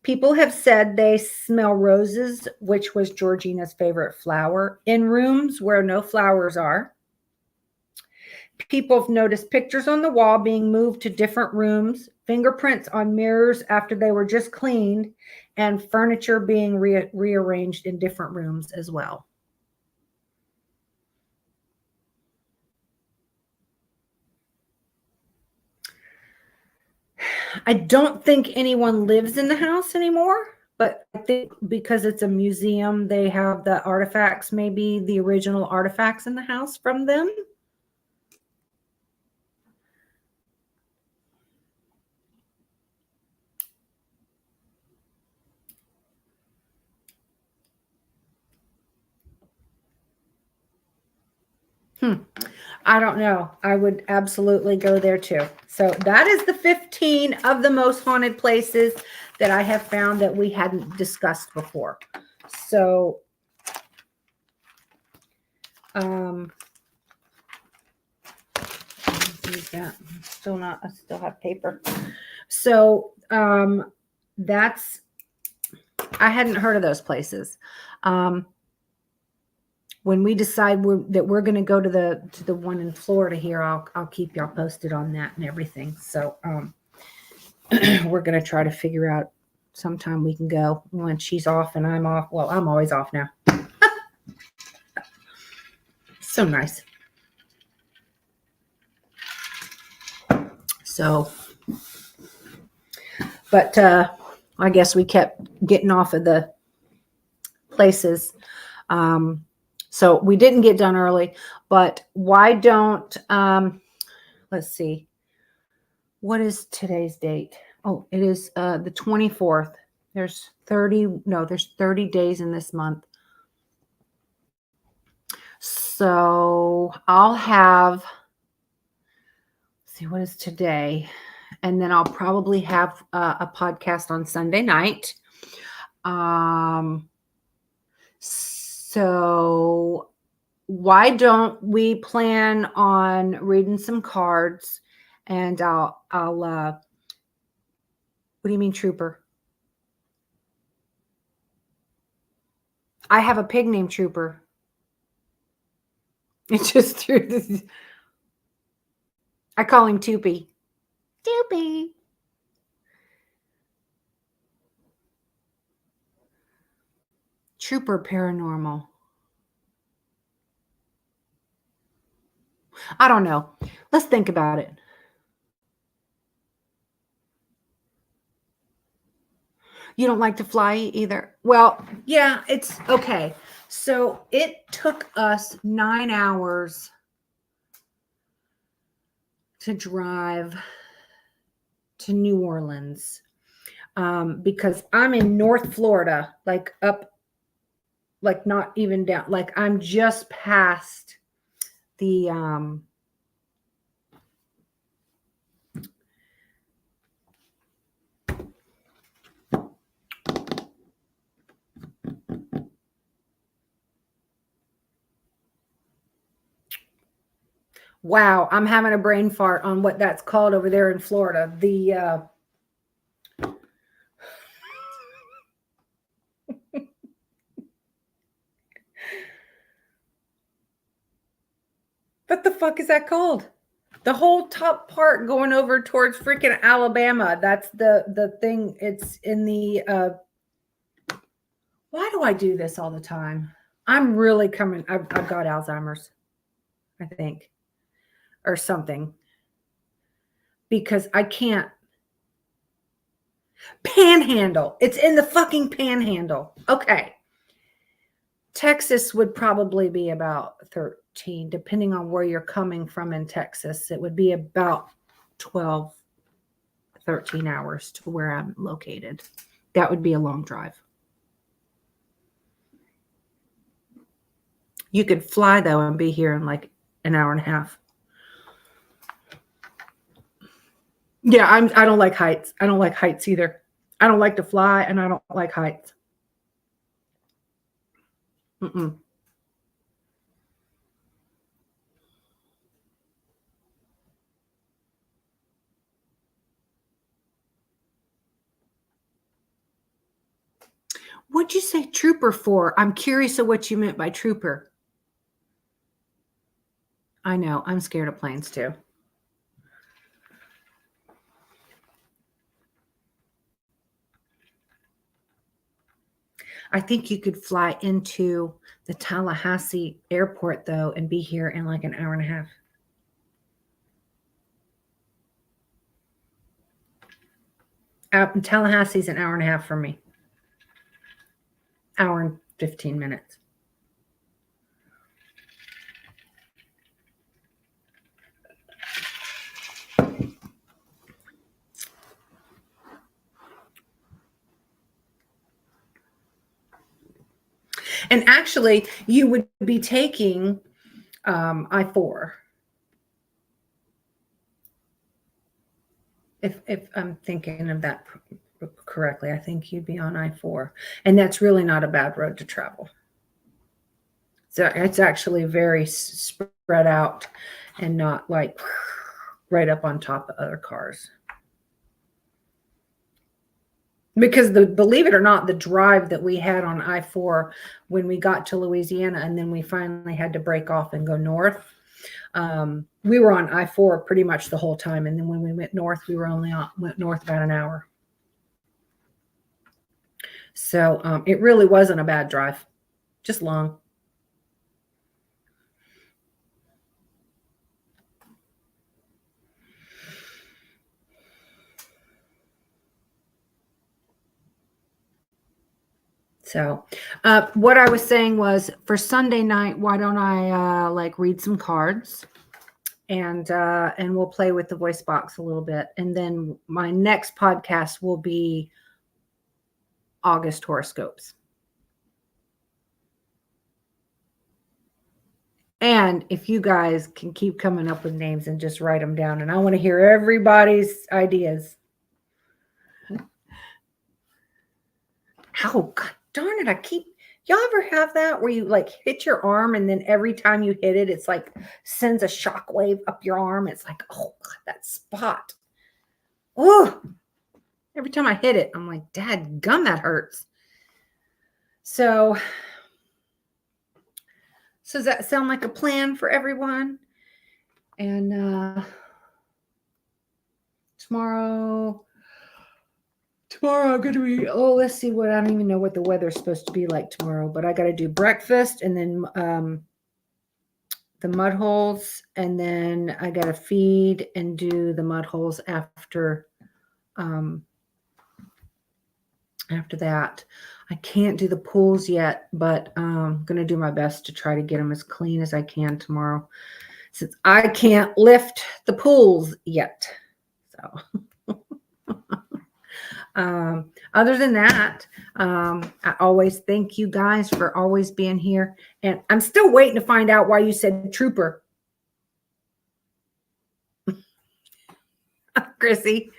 Speaker 1: People have said they smell roses, which was Georgina's favorite flower, in rooms where no flowers are. People have noticed pictures on the wall being moved to different rooms, fingerprints on mirrors after they were just cleaned, and furniture being rearranged in different rooms as well. I don't think anyone lives in the house anymore, but I think because it's a museum, they have the artifacts, maybe the original artifacts in the house from them. I don't know. I would absolutely go there too. So that is the 15 of the most haunted places that I have found that we hadn't discussed before. So, I still have paper. So, that's, I hadn't heard of those places. When we decide that we're going to go to the one in Florida here, I'll keep y'all posted on that and everything. So, we're going to try to figure out sometime we can go when she's off and I'm off. Well, I'm always off now. So nice. So, but I guess we kept getting off of the places. So we didn't get done early, but why don't, let's see, what is today's date? Oh, it is the 24th. There's 30 days in this month. So I'll have, let's see, what is today? And then I'll probably have a podcast on Sunday night. So why don't we plan on reading some cards? And I'll what do you mean, Trooper? I have a pig named Trooper. It just threw this. I call him Toopy. Toopy. Trooper Paranormal. I don't know. Let's think about it. You don't like to fly either? Well, yeah, it's okay. So it took us 9 hours to drive to New Orleans because I'm in North Florida, like up, like not even down, like I'm just past the wow, I'm having a brain fart on what that's called over there in Florida. The what the fuck is that called? The whole top part going over towards freaking Alabama. That's the thing. It's in the why do I do this all the time? I'm really coming. I've got Alzheimer's, I think, or something, because I can't. Panhandle. It's in the fucking Panhandle. Okay. Texas would probably be about 13, depending on where you're coming from in Texas. It would be about 12, 13 hours to where I'm located. That would be a long drive. You could fly, though, and be here in like an hour and a half. Yeah, I don't like heights. I don't like heights either. I don't like to fly, and I don't like heights. What'd you say trooper for? I'm curious of what you meant by trooper. I know. I'm scared of planes too. I think you could fly into the Tallahassee airport though and be here in like an hour and a half. Tallahassee's an hour and a half from me. Hour and 15 minutes. And actually, you would be taking I-4. If I'm thinking of that correctly, I think you'd be on I-4. And that's really not a bad road to travel. So it's actually very spread out and not like right up on top of other cars. Because believe it or not, the drive that we had on I-4 when we got to Louisiana and then we finally had to break off and go north, we were on I-4 pretty much the whole time. And then when we went north, we went north about an hour. So it really wasn't a bad drive, just long. So what I was saying was for Sunday night, why don't I like read some cards and we'll play with the voice box a little bit. And then my next podcast will be August horoscopes. And if you guys can keep coming up with names and just write them down, and I want to hear everybody's ideas. Oh, God darn it. Y'all ever have that where you like hit your arm and then every time you hit it, it's like sends a shock wave up your arm. It's like, oh, God, that spot. Oh, every time I hit it, I'm like, dad gum, that hurts. So does that sound like a plan for everyone? And tomorrow I'm going to be, let's see what, I don't even know what the weather's supposed to be like tomorrow, but I got to do breakfast and then the mud holes, and then I got to feed and do the mud holes after that. I can't do the pools yet, but I'm going to do my best to try to get them as clean as I can tomorrow, since I can't lift the pools yet. So other than that, I always thank you guys for always being here. And I'm still waiting to find out why you said trooper. Chrissy.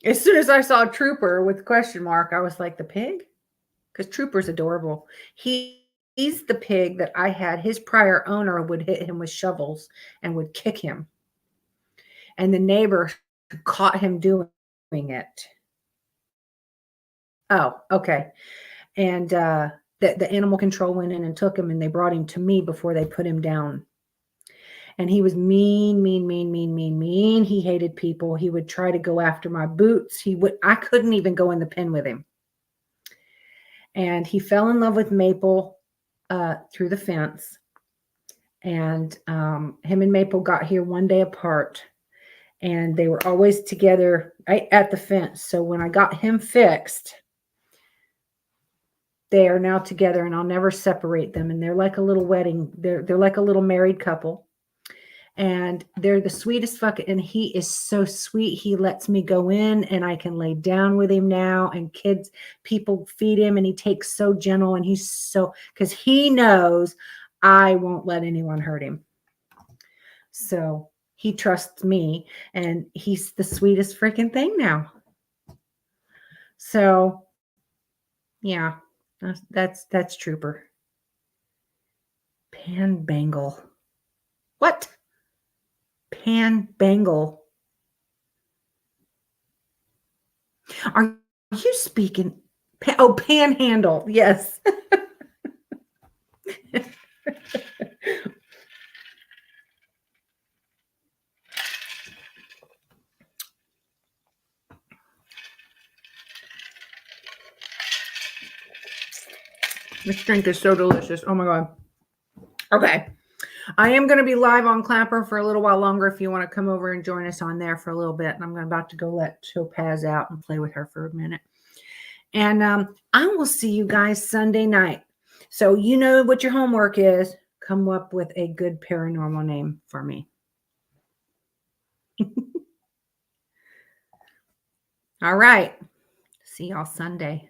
Speaker 1: As soon as I saw trooper with question mark, I was like, the pig? Because trooper's adorable. He's the pig that I had. His prior owner would hit him with shovels and would kick him. And the neighbor caught him doing it. Oh, okay. And the animal control went in and took him, and they brought him to me before they put him down. And he was mean. He hated people. He would try to go after my boots. I couldn't even go in the pen with him. And he fell in love with Maple through the fence. And him and Maple got here one day apart. And they were always together right at the fence. So when I got him fixed, they are now together, and I'll never separate them. And they're like a little wedding. They're like a little married couple. And they're the sweetest and he is so sweet. He lets me go in and I can lay down with him now, and people feed him, and he takes so gentle, and because he knows I won't let anyone hurt him. So he trusts me, and he's the sweetest freaking thing now. So yeah, that's trooper. Panbangle. What? Panbangle. Are you speaking? Panhandle. Yes. This drink is so delicious. Oh my God. Okay. I am going to be live on Clapper for a little while longer if you want to come over and join us on there for a little bit. And I'm about to go let Topaz out and play with her for a minute. And I will see you guys Sunday night. So you know what your homework is. Come up with a good paranormal name for me. All right. See y'all Sunday.